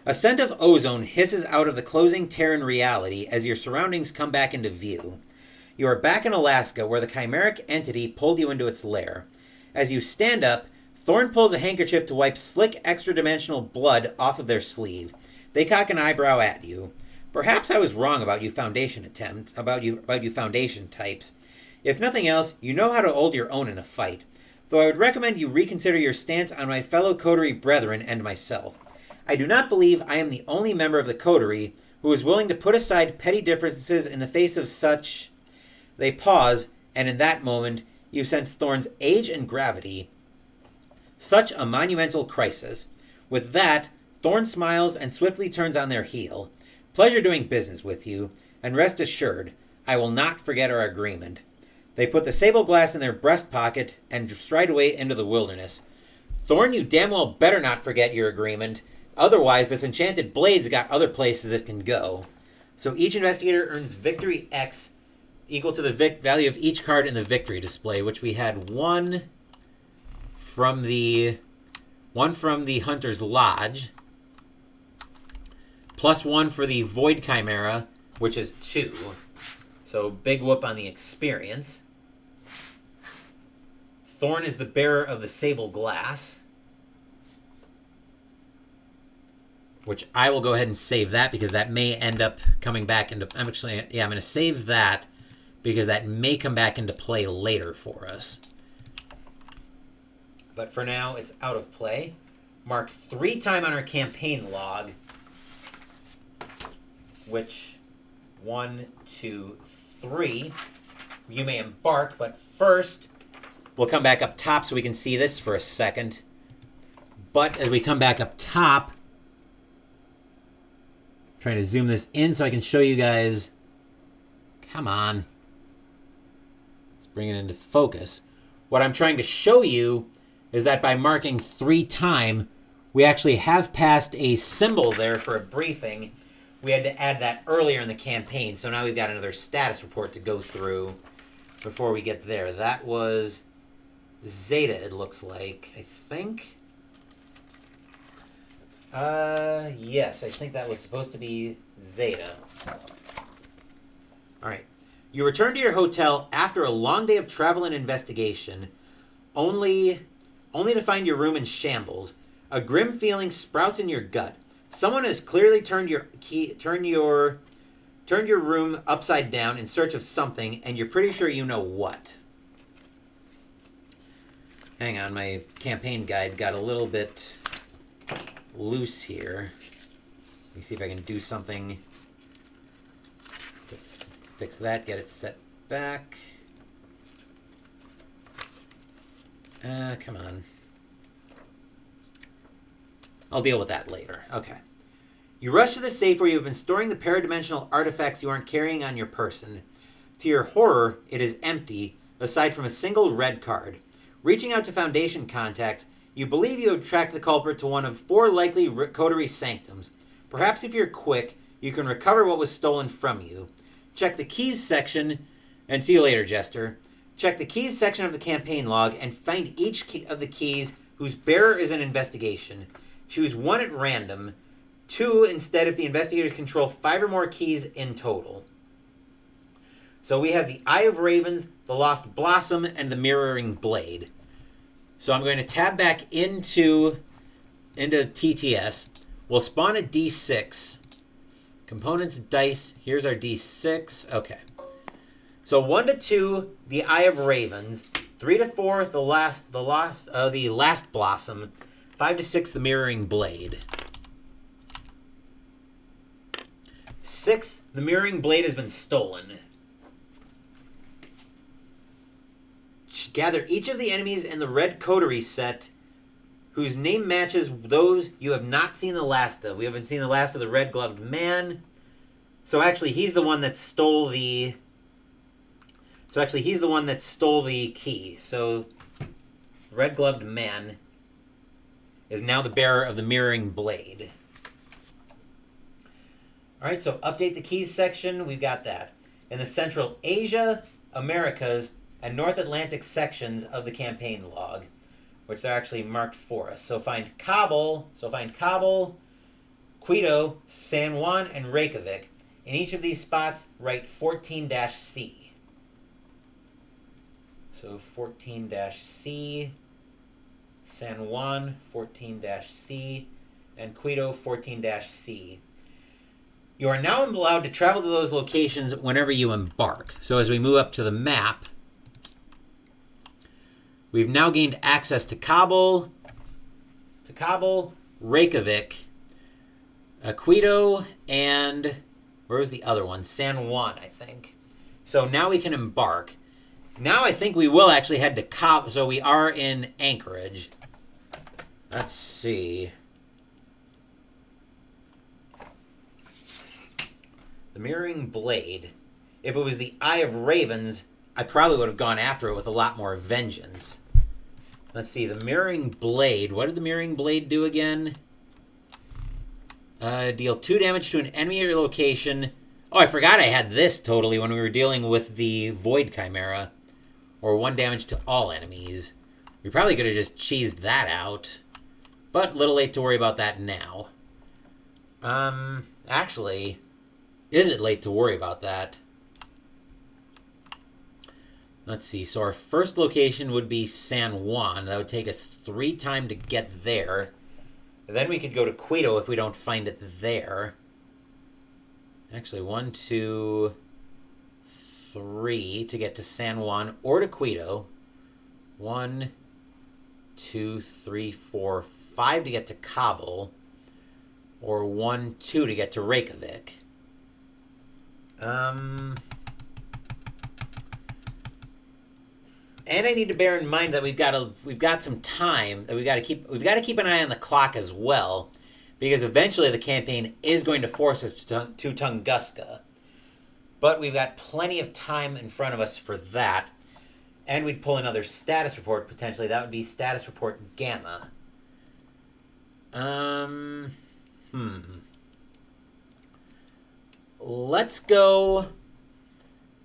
A scent of ozone hisses out of the closing Terran reality as your surroundings come back into view. You are back in Alaska, where the chimeric entity pulled you into its lair. As you stand up, Thorn pulls a handkerchief to wipe slick, extra-dimensional blood off of their sleeve. They cock an eyebrow at you. Perhaps I was wrong about you foundation types. If nothing else, you know how to hold your own in a fight. Though I would recommend you reconsider your stance on my fellow coterie brethren and myself. I do not believe I am the only member of the coterie who is willing to put aside petty differences in the face of such... They pause, and in that moment, you sense Thorn's age and gravity. Such a monumental crisis. With that, Thorn smiles and swiftly turns on their heel. Pleasure doing business with you, and rest assured, I will not forget our agreement. They put the sable glass in their breast pocket and stride away into the wilderness. Thorn, you damn well better not forget your agreement. Otherwise, this enchanted blade's got other places it can go. So each investigator earns Victory X, equal to the value of each card in the victory display, which we had one from the Hunter's Lodge, plus 1 for the Void Chimera, which is 2. So big whoop on the experience. Thorn is the bearer of the Sable Glass, which I will go ahead and save that because that may end up coming back into... I'm going to save that because that may come back into play later for us. But for now, it's out of play. Mark 3 time on our campaign log. which 1, 2, 3, you may embark, but first we'll come back up top so we can see this for a second. But as we come back up top, I'm trying to zoom this in so I can show you guys. Come on. Let's bring it into focus. What I'm trying to show you is that by marking 3 time, we actually have passed a symbol there for a briefing. We had to add that earlier in the campaign, so now we've got another status report to go through before we get there. That was Zeta, it looks like, I think. Yes, I think that was supposed to be Zeta. Alright. You return to your hotel after a long day of travel and investigation, only to find your room in shambles. A grim feeling sprouts in your gut. Someone has clearly turned your room upside down in search of something, and you're pretty sure you know what. Hang on, my campaign guide got a little bit loose here. Let me see if I can do something to fix that, get it set back. Come on. I'll deal with that later. Okay. You rush to the safe where you have been storing the paradimensional artifacts you aren't carrying on your person. To your horror, it is empty, aside from a single red card. Reaching out to Foundation contact, you believe you have tracked the culprit to one of 4 likely coterie sanctums. Perhaps if you're quick, you can recover what was stolen from you. Check the keys section, and see you later, Jester. Check the keys section of the campaign log and find each of the keys whose bearer is an investigation. Choose 1 at random, 2 instead if the investigators control 5 or more keys in total. So we have the Eye of Ravens, the Lost Blossom, and the Mirroring Blade. So I'm going to tab back into TTS. We'll spawn a D6. Components, dice. Here's our D6. Okay. So 1 to 2, the Eye of Ravens. 3 to 4, the Last Blossom. 5 to 6, the Mirroring Blade. 6, the Mirroring Blade has been stolen. Gather each of the enemies in the red coterie set whose name matches those you have not seen the last of. We haven't seen the last of the red-gloved man. So actually, he's the one that stole the... key. So, red-gloved man is now the bearer of the Mirroring Blade. Alright, so update the keys section. We've got that. In the Central Asia, Americas, and North Atlantic sections of the campaign log, which they're actually marked for us. So find Kabul, Quito, San Juan, and Reykjavik. In each of these spots, write 14-C. So 14-C, San Juan, 14-C, and Quito, 14-C. You are now allowed to travel to those locations whenever you embark. So as we move up to the map, we've now gained access to Kabul, Reykjavik, Quito, and where was the other one? San Juan, I think. So now we can embark. Now I think we will actually head to Kabul. So we are in Anchorage. Let's see. The Mirroring Blade. If it was the Eye of Ravens, I probably would have gone after it with a lot more vengeance. Let's see, the Mirroring Blade. What did the Mirroring Blade do again? Deal 2 damage to an enemy at your location. Oh, I forgot I had this totally when we were dealing with the Void Chimera. Or 1 damage to all enemies. We probably could have just cheesed that out. But a little late to worry about that now. Actually, is it late to worry about that? Let's see. So our first location would be San Juan. That would take us 3 time to get there. Then we could go to Quito if we don't find it there. Actually, 1, 2, 3 to get to San Juan or to Quito. 1, 2, 3, 4, 5 to get to Kabul. Or 1, 2 to get to Reykjavik. And I need to bear in mind that we've got some time that we've got to keep an eye on the clock as well, because eventually the campaign is going to force us to Tunguska. But we've got plenty of time in front of us for that. And we'd pull another status report, potentially. That would be status report Gamma. Let's go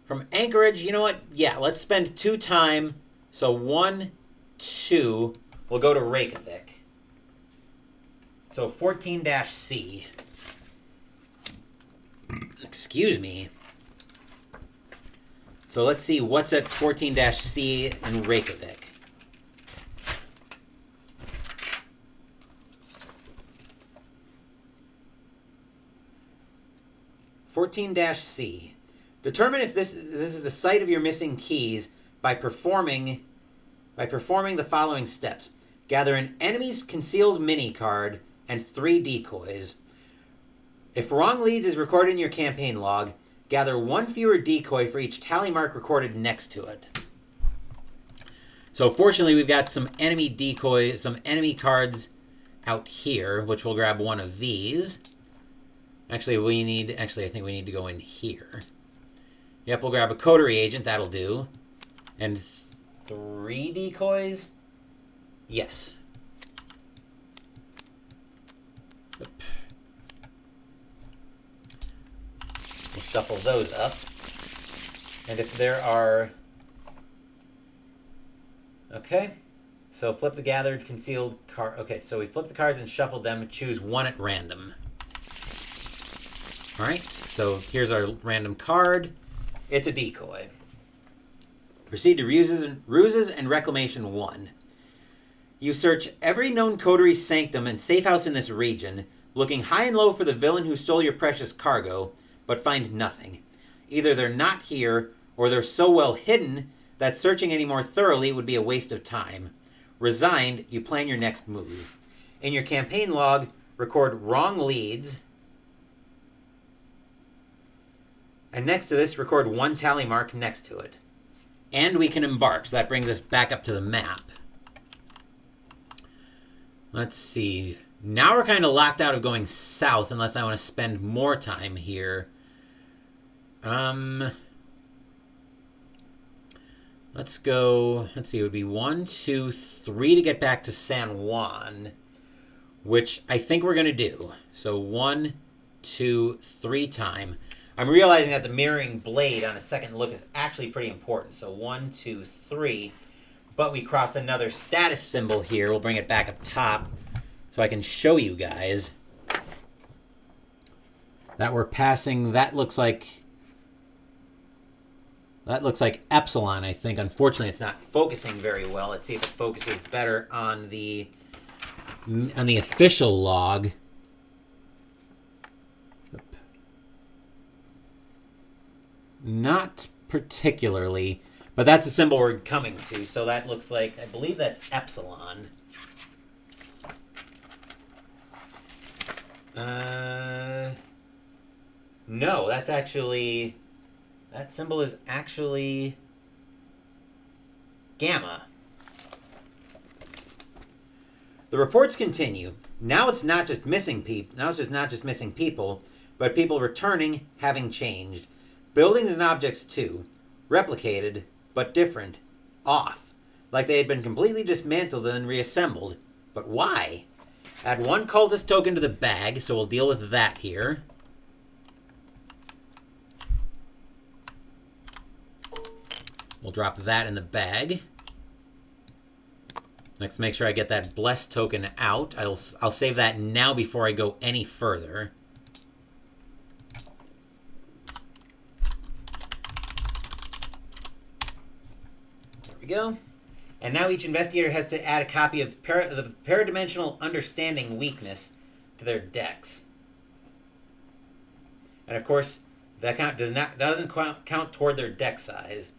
from Anchorage. You know what? Yeah, let's spend 2 time. So 1, 2. We'll go to Reykjavik. So 14-C. Excuse me. So let's see what's at 14-C in Reykjavik. (14-C). Determine if this is the site of your missing keys by performing the following steps. Gather an enemy's concealed mini card and 3 decoys. If wrong leads is recorded in your campaign log, gather 1 fewer decoy for each tally mark recorded next to it. So fortunately, we've got some enemy decoys, some enemy cards out here, which we'll grab 1 of these. Actually, I think we need to go in here. Yep, we'll grab a coterie agent, that'll do. And 3 decoys? Yes. Yep. We'll shuffle those up. And if there are... Okay. So flip the gathered concealed card. Okay, so we flip the cards and shuffle them and choose 1 at random. Alright, so here's our random card. It's a decoy. Proceed to Ruses and Reclamation 1. You search every known coterie sanctum and safe house in this region, looking high and low for the villain who stole your precious cargo, but find nothing. Either they're not here, or they're so well hidden that searching any more thoroughly would be a waste of time. Resigned, you plan your next move. In your campaign log, record wrong leads. And next to this, record 1 tally mark next to it. And we can embark, so that brings us back up to the map. Let's see. Now we're kind of locked out of going south, unless I want to spend more time here. Let's go, let's see, it would be 1, 2, 3 to get back to San Juan, which I think we're going to do. So 1, 2, 3 time. I'm realizing that the mirroring blade on a second look is actually pretty important. So 1, 2, 3. But we cross another status symbol here. We'll bring it back up top so I can show you guys that we're passing. That looks like Epsilon, I think. Unfortunately, it's not focusing very well. Let's see if it focuses better on the official log. Not particularly, but that's the symbol we're coming to. So that looks like, I believe that's Epsilon. No, that's actually, that symbol is actually Gamma. The reports continue. Now it's not just missing people. Now it's just not just missing people, but people returning, having changed. Buildings and objects too, replicated, but different, off, like they had been completely dismantled and then reassembled. But why? Add 1 cultist token to the bag, so we'll deal with that here. We'll drop that in the bag. Let's make sure I get that blessed token out. I'll save that now before I go any further. Go. And now each investigator has to add a copy of the Paradimensional Understanding weakness to their decks. And of course, that doesn't count toward their deck size.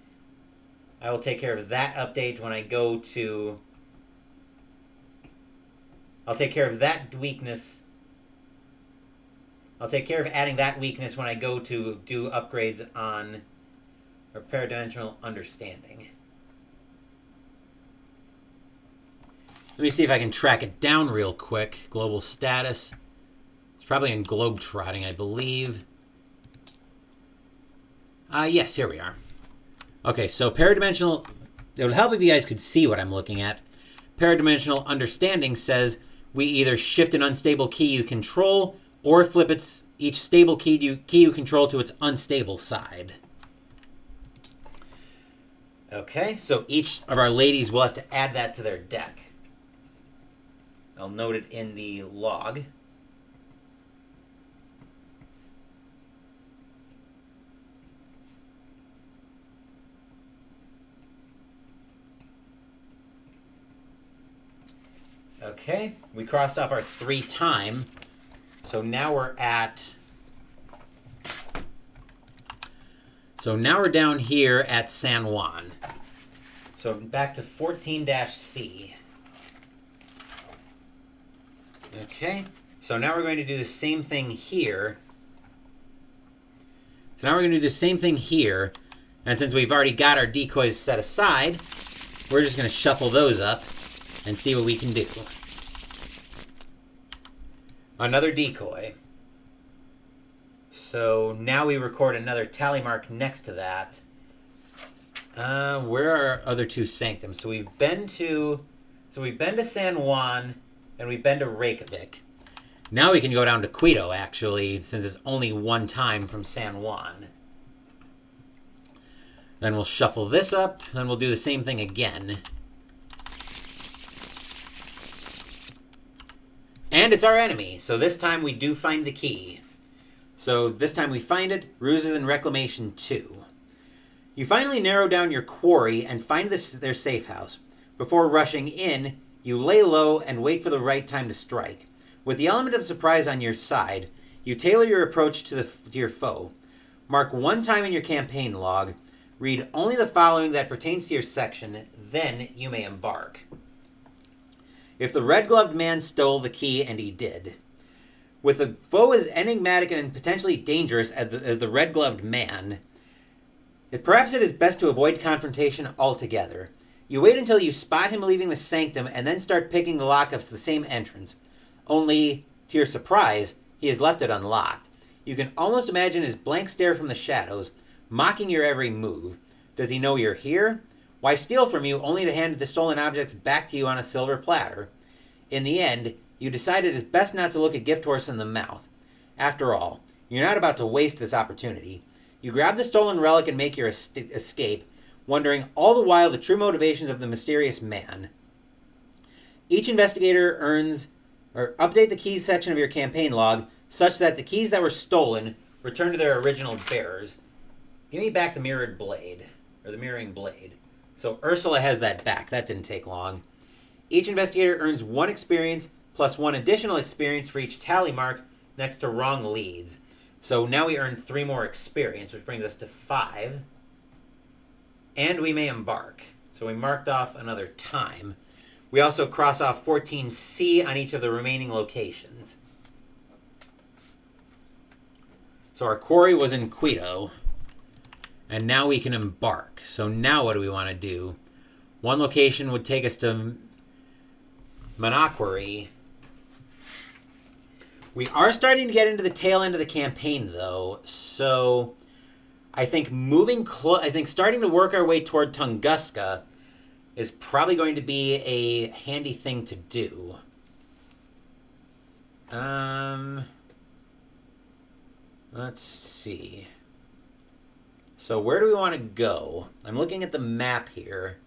I will take care of that update when I go to... I'll take care of that weakness I'll take care of adding that weakness when I go to do upgrades on Paradoxical Understanding. Let me see if I can track it down real quick. Global status. It's probably in Globetrotting, I believe. Yes, here we are. Okay, so Paradimensional... It would help if you guys could see what I'm looking at. Paradimensional Understanding says we either shift an unstable key you control or flip each stable key you control to its unstable side. Okay, so each of our ladies will have to add that to their deck. I'll note it in the log. Okay, we crossed off our 3 time. So now we're at... So now we're down here at San Juan. So back to 14-C. Okay, so now we're going to do the same thing here. And since we've already got our decoys set aside, we're just going to shuffle those up and see what we can do. Another decoy. So now we record another tally mark next to that. Where are our other 2 sanctums? So we've been to San Juan and we've been to Reykjavik. Now we can go down to Quito, actually, since it's only 1 time from San Juan. Then we'll shuffle this up, then we'll do the same thing again. And it's our enemy, so this time we do find the key. So this time we find it, Ruses and Reclamation 2. You finally narrow down your quarry and find their safe house. Before rushing in, you lay low and wait for the right time to strike. With the element of surprise on your side, you tailor your approach to your foe. Mark 1 time in your campaign log. Read only the following that pertains to your section, then you may embark. If the red-gloved man stole the key, and he did. With the foe as enigmatic and potentially dangerous as the red-gloved man, perhaps it is best to avoid confrontation altogether. You wait until you spot him leaving the sanctum and then start picking the lock of the same entrance. Only, to your surprise, he has left it unlocked. You can almost imagine his blank stare from the shadows, mocking your every move. Does he know you're here? Why steal from you only to hand the stolen objects back to you on a silver platter? In the end, you decide it is best not to look a gift horse in the mouth. After all, you're not about to waste this opportunity. You grab the stolen relic and make your escape, wondering all the while the true motivations of the mysterious man. Each investigator update the keys section of your campaign log such that the keys that were stolen return to their original bearers. Give me back the mirroring blade. So Ursula has that back. That didn't take long. Each investigator earns 1 experience plus 1 additional experience for each tally mark next to wrong leads. So now we earn 3 more experience, which brings us to 5. And we may embark. So we marked off another time. We also cross off 14C on each of the remaining locations. So our quarry was in Quito. And now we can embark. So now what do we want to do? 1 location would take us to Manaquari. We are starting to get into the tail end of the campaign, though. So I think starting to work our way toward Tunguska is probably going to be a handy thing to do. Let's see. So where do we want to go? I'm looking at the map here.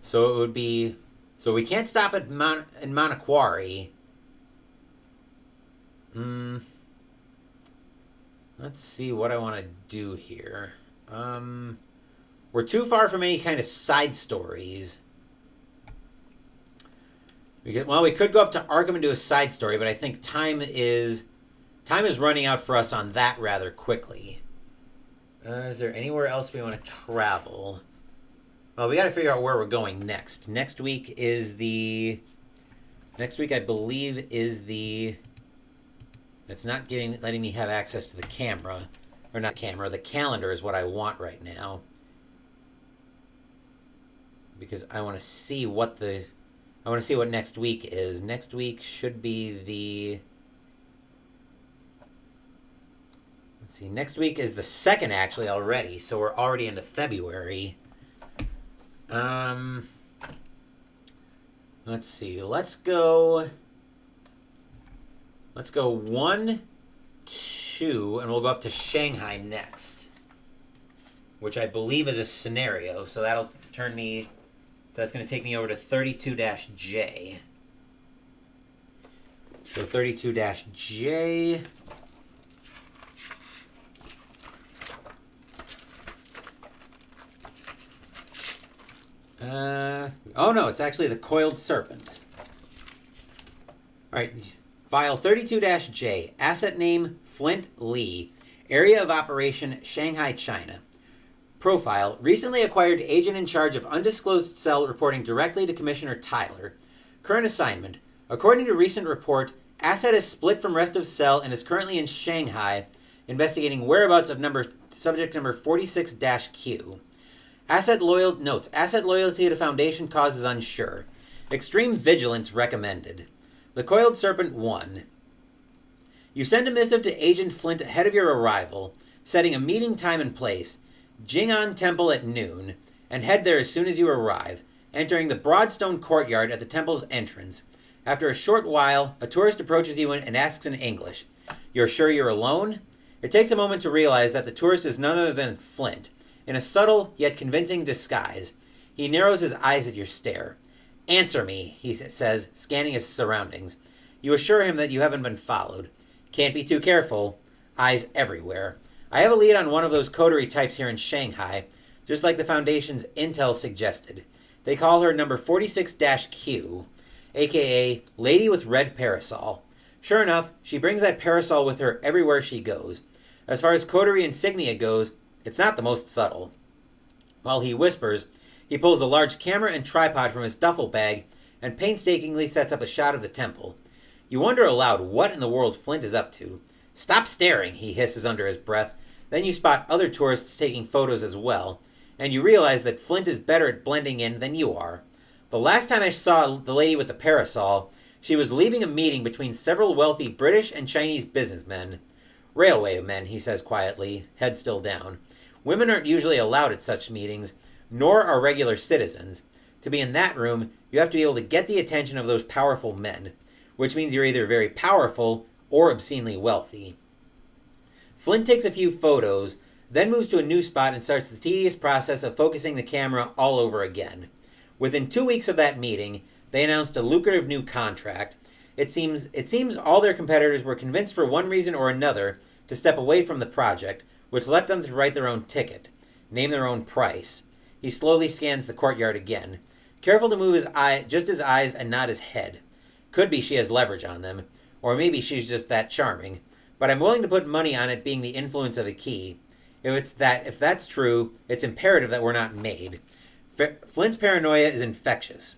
So it would be... So we can't stop at Manaquari. Let's see what I want to do here. We're too far from any kind of side stories. We could go up to Arkham and do a side story, but I think time is running out for us on that rather quickly. Is there anywhere else we want to travel? Well, we got to figure out where we're going next. Next week is the Next week, I believe, is the... It's not letting me have access to the camera. Or not camera, the calendar is what I want right now. Because I want to see what I want to see what next week is. Next week should be the... Let's see, next week is the 2nd, actually, already. So we're already into February. Let's see, let's go 1, 2, and we'll go up to Shanghai next, which I believe is a scenario, so that'll turn me, so that's going to take me over to 32-J. So 32-J. Oh no, it's actually the Coiled Serpent. Alright, file 32-J, asset name Flint Lee, area of operation Shanghai, China. Profile, recently acquired agent in charge of undisclosed cell reporting directly to Commissioner Tyler. Current assignment, according to recent report, asset is split from rest of cell and is currently in Shanghai, investigating whereabouts of subject number 46-Q. Asset loyalty to Foundation cause is unsure. Extreme vigilance recommended. The Coiled Serpent 1. You send a missive to Agent Flint ahead of your arrival, setting a meeting time and place, Jing'an Temple at noon, and head there as soon as you arrive, entering the Broadstone Courtyard at the temple's entrance. After a short while, a tourist approaches you and asks in English, "You're sure you're alone?" It takes a moment to realize that the tourist is none other than Flint. In a subtle yet convincing disguise, he narrows his eyes at your stare. "Answer me," he says, scanning his surroundings. You assure him that you haven't been followed. "Can't be too careful. Eyes everywhere. I have a lead on one of those coterie types here in Shanghai, just like the Foundation's intel suggested. They call her number 46-Q, a.k.a. Lady with Red Parasol. Sure enough, she brings that parasol with her everywhere she goes. As far as coterie insignia goes, it's not the most subtle." While he whispers, he pulls a large camera and tripod from his duffel bag and painstakingly sets up a shot of the temple. You wonder aloud what in the world Flint is up to. "Stop staring," he hisses under his breath. Then you spot other tourists taking photos as well, and you realize that Flint is better at blending in than you are. The last time I saw the lady with the parasol, she was leaving a meeting between several wealthy British and Chinese businessmen. "Railwaymen," he says quietly, head still down. "Women aren't usually allowed at such meetings, nor are regular citizens. To be in that room, you have to be able to get the attention of those powerful men, which means you're either very powerful or obscenely wealthy." Flint takes a few photos, then moves to a new spot and starts the tedious process of focusing the camera all over again. Within 2 weeks of that meeting, they announced a lucrative new contract. It seems all their competitors were convinced for one reason or another to step away from the project, which left them to write their own ticket, name their own price. He slowly scans the courtyard again, careful to move his eyes and not his head. Could be she has leverage on them, or maybe she's just that charming, but I'm willing to put money on it being the influence of a key. If that's true, it's imperative that we're not made. Flint's paranoia is infectious.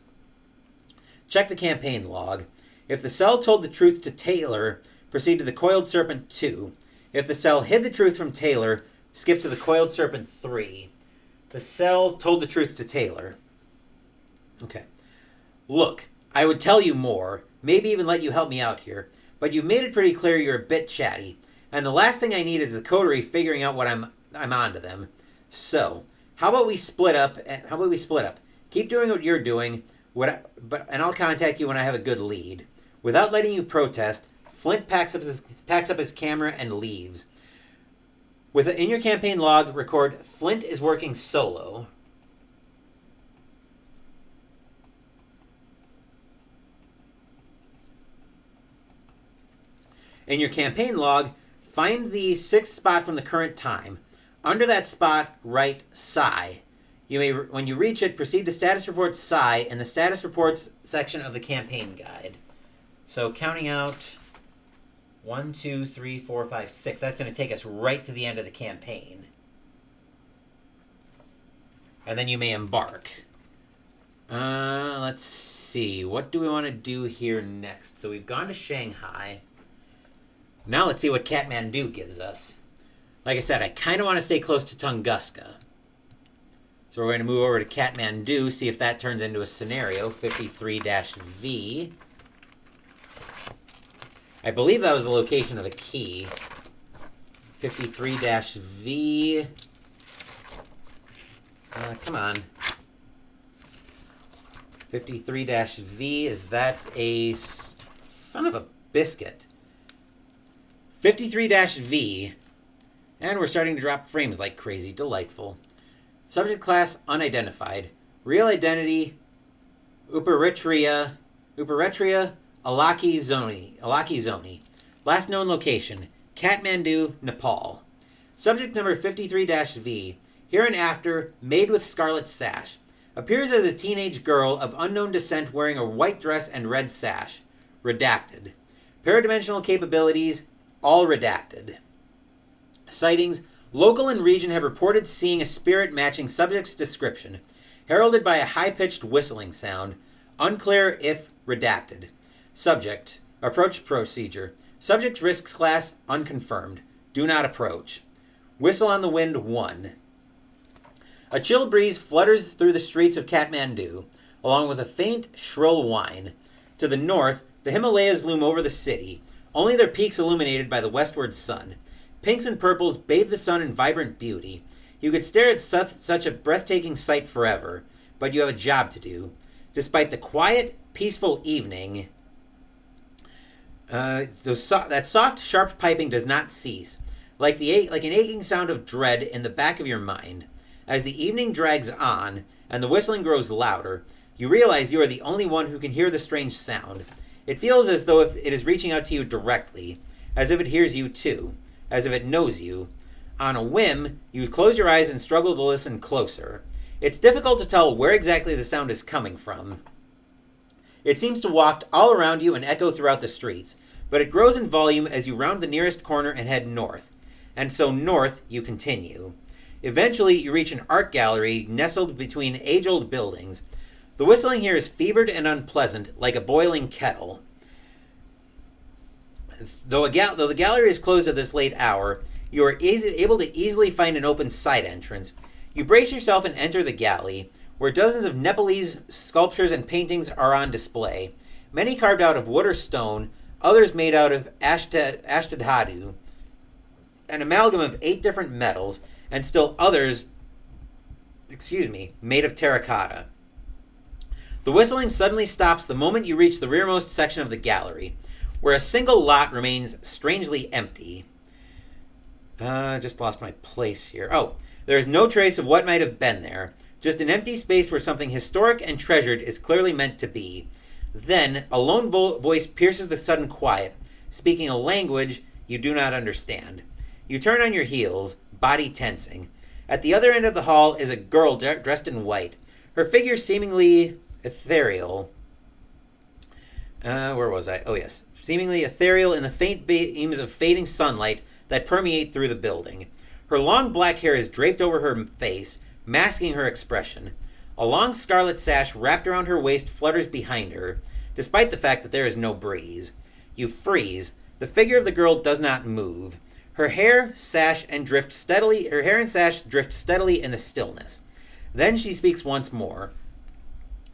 Check the campaign log. If the cell told the truth to Taylor, proceed to the Coiled Serpent 2. If the cell hid the truth from Taylor, skip to the Coiled Serpent 3. The cell told the truth to Taylor. Okay. "Look, I would tell you more, maybe even let you help me out here, but you've made it pretty clear you're a bit chatty, and the last thing I need is the coterie figuring out what I'm onto them. So, how about we split up? Keep doing what you're doing, and I'll contact you when I have a good lead." Without letting you protest, Flint packs up his camera and leaves. In your campaign log, record, "Flint is working solo." In your campaign log, find the 6th spot from the current time. Under that spot, write Psi. When you reach it, proceed to Status Report Psi in the Status Reports section of the campaign guide. So counting out 1, 2, 3, 4, 5, 6. That's going to take us right to the end of the campaign. And then you may embark. Let's see. What do we want to do here next? So we've gone to Shanghai. Now let's see what Kathmandu gives us. Like I said, I kind of want to stay close to Tunguska. So we're going to move over to Kathmandu, see if that turns into a scenario. 53-V. I believe that was the location of the key. 53-V. Come on. 53-V, is that a son of a biscuit? 53-V, and we're starting to drop frames like crazy. Delightful. Subject class, unidentified. Real identity, Uparitria, Alaki Zoni. Last known location, Kathmandu, Nepal. Subject number 53-V, hereinafter, made with scarlet sash. Appears as a teenage girl of unknown descent wearing a white dress and red sash. Redacted. Paradimensional capabilities, all redacted. Sightings, local and region have reported seeing a spirit matching subject's description, heralded by a high-pitched whistling sound. Unclear if redacted. Subject, approach procedure. Subject risk class, unconfirmed. Do not approach. Whistle on the wind, 1. A chill breeze flutters through the streets of Kathmandu, along with a faint, shrill whine. To the north, the Himalayas loom over the city, only their peaks illuminated by the westward sun. Pinks and purples bathe the sun in vibrant beauty. You could stare at such a breathtaking sight forever, but you have a job to do. Despite the quiet, peaceful evening, that soft, sharp piping does not cease, like an aching sound of dread in the back of your mind. As the evening drags on, and the whistling grows louder, you realize you are the only one who can hear the strange sound. It feels as though it is reaching out to you directly, as if it hears you too, as if it knows you. On a whim, you close your eyes and struggle to listen closer. It's difficult to tell where exactly the sound is coming from. It seems to waft all around you and echo throughout the streets, but it grows in volume as you round the nearest corner and head north. And so north you continue. Eventually, you reach an art gallery nestled between age-old buildings. The whistling here is fevered and unpleasant, like a boiling kettle. Though the gallery is closed at this late hour, you are able to easily find an open side entrance. You brace yourself and enter the gallery, where dozens of Nepalese sculptures and paintings are on display, many carved out of wood or stone, others made out of ashtadhatu, an amalgam of 8 different metals, and still others, made of terracotta. The whistling suddenly stops the moment you reach the rearmost section of the gallery, where a single lot remains strangely empty. Just lost my place here. Oh, there is no trace of what might have been there, just an empty space where something historic and treasured is clearly meant to be. Then, a lone voice pierces the sudden quiet, speaking a language you do not understand. You turn on your heels, body tensing. At the other end of the hall is a girl dressed in white, her figure seemingly ethereal. Where was I? Oh, yes. Seemingly ethereal in the faint beams of fading sunlight that permeate through the building. Her long black hair is draped over her face, masking her expression. A long scarlet sash wrapped around her waist flutters behind her, despite the fact that there is no breeze. You freeze. The figure of the girl does not move. Her hair and sash drift steadily in the stillness. Then she speaks once more.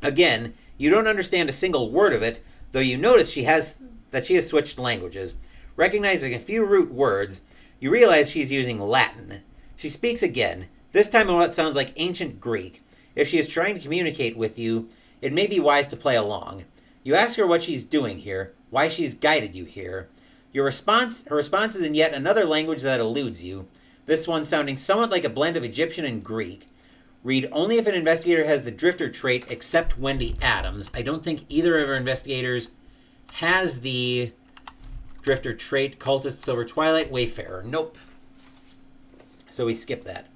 Again, you don't understand a single word of it, though you notice she has switched languages. Recognizing a few root words, you realize she's using Latin. She speaks again, this time in what sounds like ancient Greek. If she is trying to communicate with you, it may be wise to play along. You ask her what she's doing here, why she's guided you here. Her response is in yet another language that eludes you, this one sounding somewhat like a blend of Egyptian and Greek. Read only if an investigator has the drifter trait, except Wendy Adams. I don't think either of our investigators has the drifter trait. Cultist, Silver Twilight, Wayfarer. Nope. So we skip that.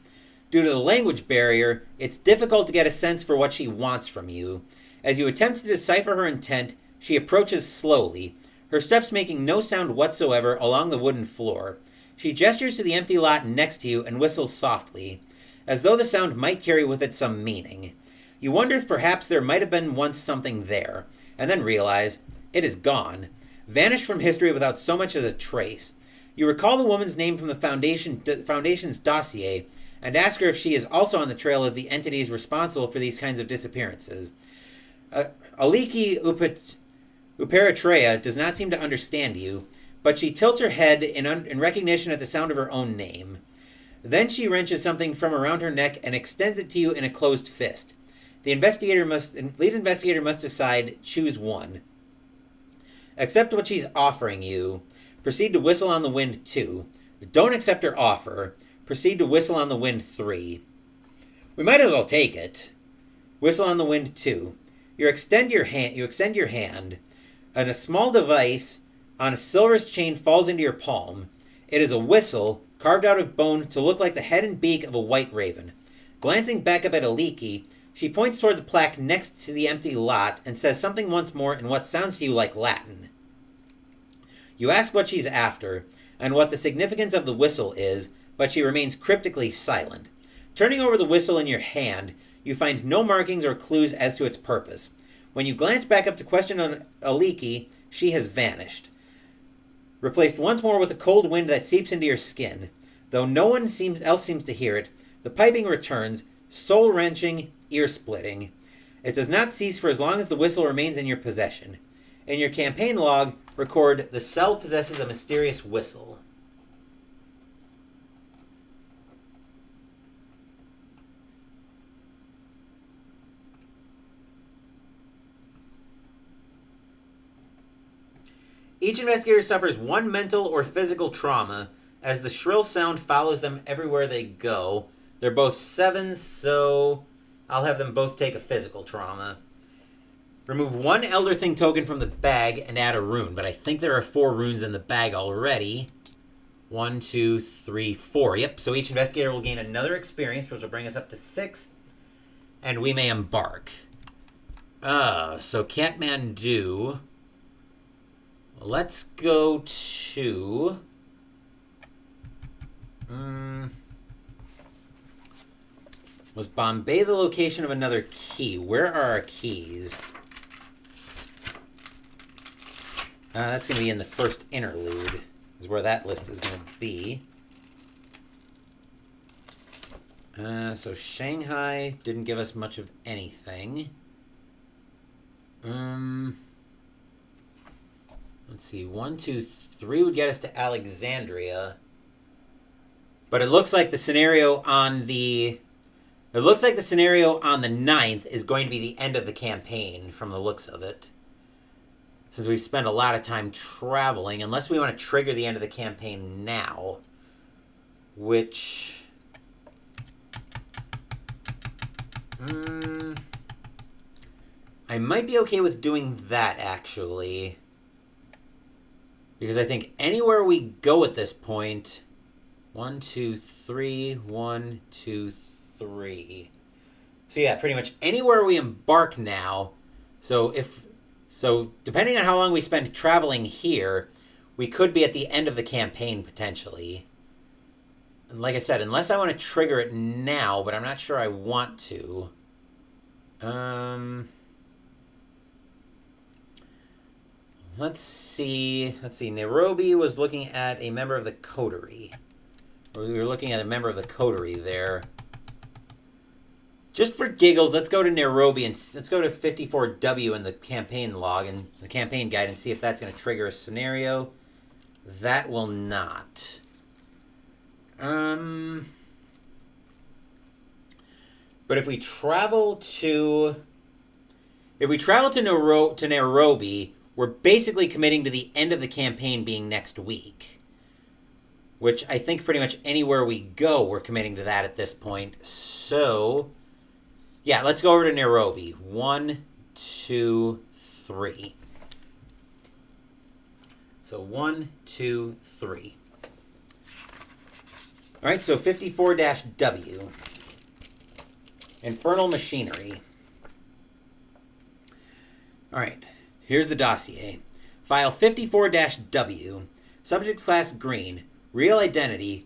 Due to the language barrier, it's difficult to get a sense for what she wants from you. As you attempt to decipher her intent, she approaches slowly, her steps making no sound whatsoever along the wooden floor. She gestures to the empty lot next to you and whistles softly, as though the sound might carry with it some meaning. You wonder if perhaps there might have been once something there, and then realize it is gone, vanished from history without so much as a trace. You recall the woman's name from the Foundation's dossier and ask her if she is also on the trail of the entities responsible for these kinds of disappearances. Aliki Uperatrea does not seem to understand you, but she tilts her head in recognition at the sound of her own name. Then she wrenches something from around her neck and extends it to you in a closed fist. The lead investigator must decide, choose one. Accept what she's offering you. Proceed to whistle on the wind 2. Don't accept her offer. Proceed to whistle on the wind 3. We might as well take it. Whistle on the wind 2. You extend your hand, and a small device on a silver's chain falls into your palm. It is a whistle carved out of bone to look like the head and beak of a white raven. Glancing back up at Aliki, she points toward the plaque next to the empty lot and says something once more in what sounds to you like Latin. You ask what she's after and what the significance of the whistle is, but she remains cryptically silent. Turning over the whistle in your hand, you find no markings or clues as to its purpose. When you glance back up to question Aliki, she has vanished, replaced once more with a cold wind that seeps into your skin. Though no one else seems to hear it, the piping returns, soul-wrenching, ear-splitting. It does not cease for as long as the whistle remains in your possession. In your campaign log, record, the cell possesses a mysterious whistle. Each investigator suffers one mental or physical trauma as the shrill sound follows them everywhere they go. They're both 7s, so I'll have them both take a physical trauma. Remove one Elder Thing token from the bag and add a rune, but I think there are 4 runes in the bag already. 1, 2, 3, 4. Yep, so each investigator will gain another experience, which will bring us up to 6, and we may embark. So Kathmandu. Let's go to... Was Bombay the location of another key? Where are our keys? That's going to be in the first interlude, is where that list is going to be. So Shanghai didn't give us much of anything. Let's see, 1, 2, 3 would get us to Alexandria. But it looks like the scenario on the 9th is going to be the end of the campaign from the looks of it. Since we've spent a lot of time traveling, unless we want to trigger the end of the campaign now. Which... I might be okay with doing that, actually. Because I think anywhere we go at this point... 1, 2, 3, 1, 2, 3. So yeah, pretty much anywhere we embark now. So depending on how long we spend traveling here, we could be at the end of the campaign potentially. And like I said, unless I want to trigger it now, but I'm not sure I want to. Let's see. Nairobi was looking at a member of the coterie. We were looking at a member of the coterie there. Just for giggles, let's go to Nairobi and let's go to 54W in the campaign log and the campaign guide and see if that's going to trigger a scenario. That will not. But if we travel to Nairobi, we're basically committing to the end of the campaign being next week. Which I think pretty much anywhere we go, we're committing to that at this point. So, yeah, let's go over to Nairobi. 1, 2, 3. So 1, 2, 3. All right, so 54-W. Infernal Machinery. All right, here's the dossier. File 54-W. Subject class green. Real identity,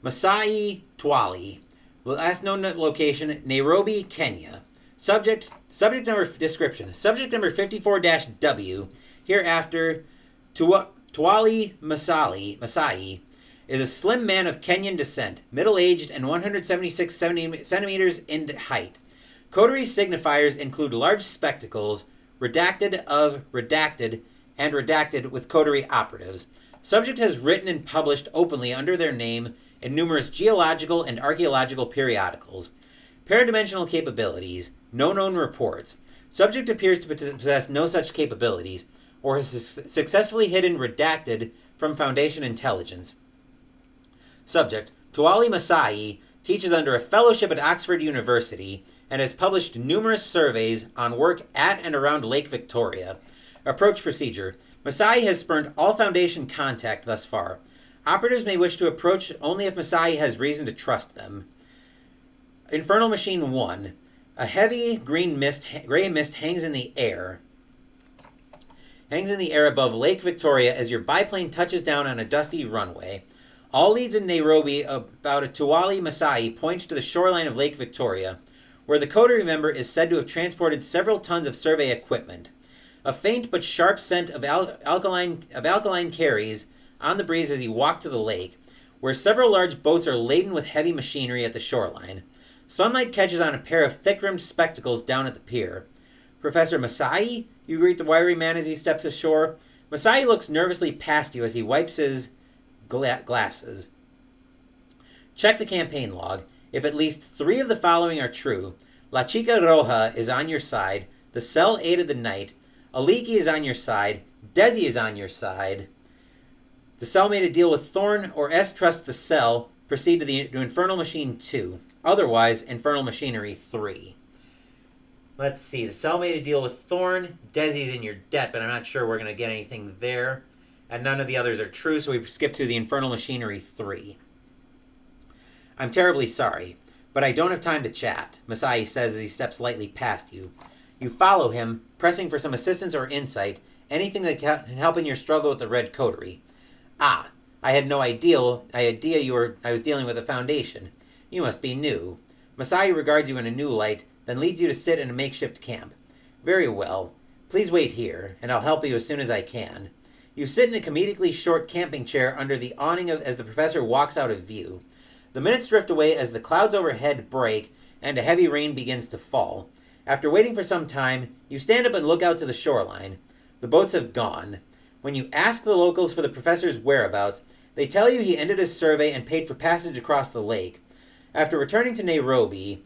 Masai Twali. Last known location, Nairobi, Kenya. Subject number description. Subject number 54-W. Hereafter, Tuwali Masai is a slim man of Kenyan descent, middle-aged and 176 centimeters in height. Coterie signifiers include large spectacles, redacted and redacted with coterie operatives. Subject has written and published openly under their name in numerous geological and archaeological periodicals. Paradimensional capabilities. No known reports. Subject appears to possess no such capabilities, or has successfully hidden redacted from Foundation intelligence. Subject. Tuwali Masai teaches under a fellowship at Oxford University and has published numerous surveys on work at and around Lake Victoria. Approach procedure. Masai has spurned all Foundation contact thus far. Operatives may wish to approach only if Masai has reason to trust them. Infernal Machine 1. A heavy gray mist hangs in the air above Lake Victoria as your biplane touches down on a dusty runway. All leads in Nairobi about a Tuwali Masai point to the shoreline of Lake Victoria, where the coterie member is said to have transported several tons of survey equipment. A faint but sharp scent of alkaline carries on the breeze as you walk to the lake, where several large boats are laden with heavy machinery at the shoreline. Sunlight catches on a pair of thick-rimmed spectacles down at the pier. Professor Masai? You greet the wiry man as he steps ashore. Masai looks nervously past you as he wipes his glasses. Check the campaign log. If at least 3 of the following are true, La Chica Roja is on your side, the cell aided the night, Aliki is on your side, Desi is on your side, the cell made a deal with Thorn, or S trusts the cell, proceed to Infernal Machine 2. Otherwise, Infernal Machinery 3. Let's see, the cell made a deal with Thorn, Desi's in your debt, but I'm not sure we're going to get anything there. And none of the others are true, so we've skipped to the Infernal Machinery 3. I'm terribly sorry, but I don't have time to chat, Masai says as he steps lightly past you. You follow him, pressing for some assistance or insight, anything that can help in your struggle with the Red Coterie. Ah, I had no idea I was dealing with a Foundation. You must be new. Masai regards you in a new light, then leads you to sit in a makeshift camp. Very well. Please wait here, and I'll help you as soon as I can. You sit in a comedically short camping chair under the awning as the professor walks out of view. The minutes drift away as the clouds overhead break and a heavy rain begins to fall. After waiting for some time, you stand up and look out to the shoreline. The boats have gone. When you ask the locals for the professor's whereabouts, they tell you he ended his survey and paid for passage across the lake. After returning to Nairobi,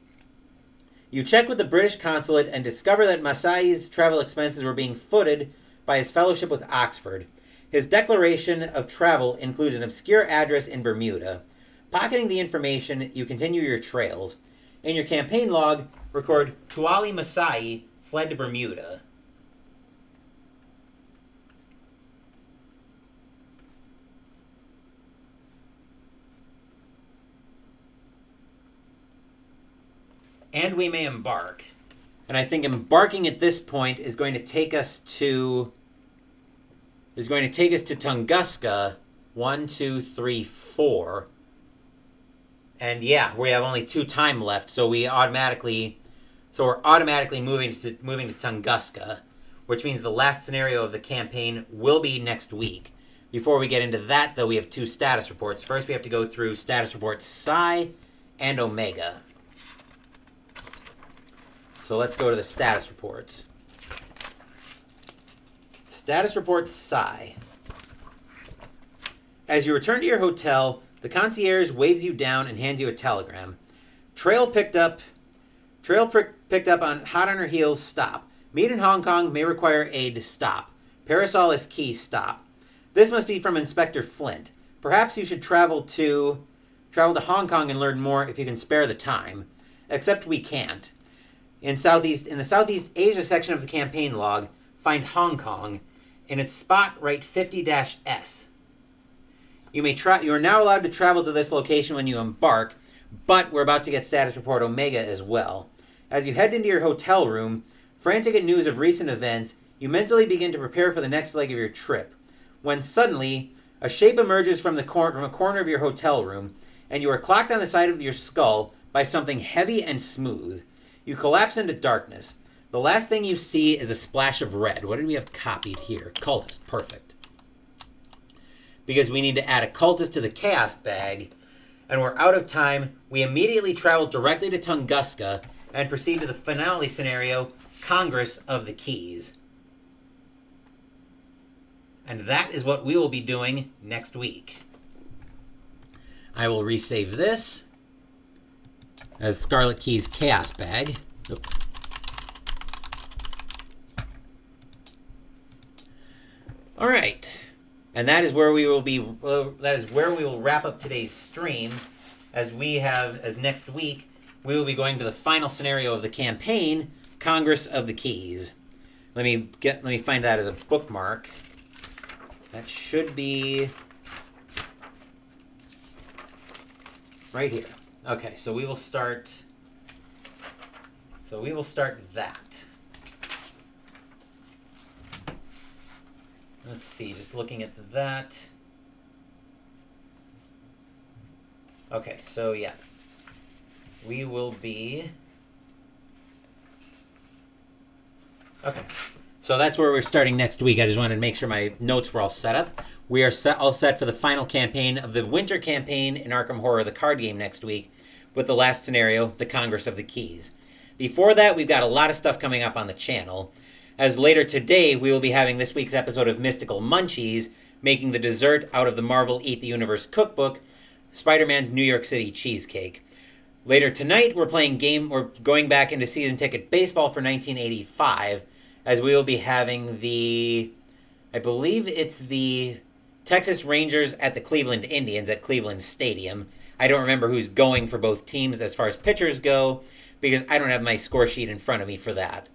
you check with the British consulate and discover that Masai's travel expenses were being footed by his fellowship with Oxford. His declaration of travel includes an obscure address in Bermuda. Pocketing the information, you continue your trails. In your campaign log, record Tuwali Masai fled to Bermuda. And we may embark. And I think embarking at this point is going to take us to Tunguska. 1, 2, 3, 4. And yeah, we have only 2 time left, so we're automatically moving to Tunguska, which means the last scenario of the campaign will be next week. Before we get into that, though, we have 2 status reports. First, we have to go through status reports Psi and Omega. So let's go to the status reports. Status report Psi. As you return to your hotel, the concierge waves you down and hands you a telegram. Trail picked up on hot on her heels, stop. Meet in Hong Kong, may require aid, stop. Parasol is key, stop. This must be from Inspector Flint. Perhaps you should travel to Hong Kong and learn more if you can spare the time. Except we can't. In the Southeast Asia section of the campaign log, find Hong Kong. In its spot, write 50-S. You are now allowed to travel to this location when you embark, but we're about to get status report Omega as well. As you head into your hotel room, frantic at news of recent events, you mentally begin to prepare for the next leg of your trip. When suddenly, a shape emerges from a corner of your hotel room, and you are clocked on the side of your skull by something heavy and smooth. You collapse into darkness. The last thing you see is a splash of red. What did we have copied here? Cultist. Perfect. Because we need to add a cultist to the chaos bag, and we're out of time, we immediately travel directly to Tunguska and proceed to the finale scenario, Congress of the Keys. And that is what we will be doing next week. I will resave this as Scarlet Keys Chaos Bag. Oop. All right, and that is where we will be. That is where we will wrap up today's stream, as next week we will be going to the final scenario of the campaign, Congress of the Keys. Let me find that as a bookmark. That should be right here. Okay, so we will start that. Let's see, just looking at that. Okay, so yeah. We will be... Okay. So that's where we're starting next week. I just wanted to make sure my notes were all set up. We are all set for the final campaign of the winter campaign in Arkham Horror, the card game, next week, with the last scenario, the Congress of the Keys. Before that, we've got a lot of stuff coming up on the channel, as later today we will be having this week's episode of Mystical Munchies, making the dessert out of the Marvel Eat the Universe cookbook, Spider-Man's New York City Cheesecake. Later tonight, we're going back into season ticket baseball for 1985, as we will be having I believe it's the Texas Rangers at the Cleveland Indians at Cleveland Stadium. I don't remember who's going for both teams as far as pitchers go, because I don't have my score sheet in front of me for that.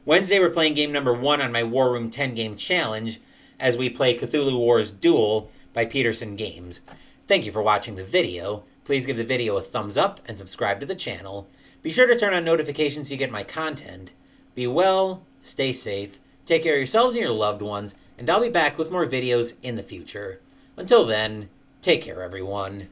Wednesday, we're playing game number 1 on my War Room 10-game challenge, as we play Cthulhu Wars Duel by Peterson Games. Thank you for watching the video. Please give the video a thumbs up and subscribe to the channel. Be sure to turn on notifications so you get my content. Be well, stay safe, take care of yourselves and your loved ones, and I'll be back with more videos in the future. Until then, take care, everyone.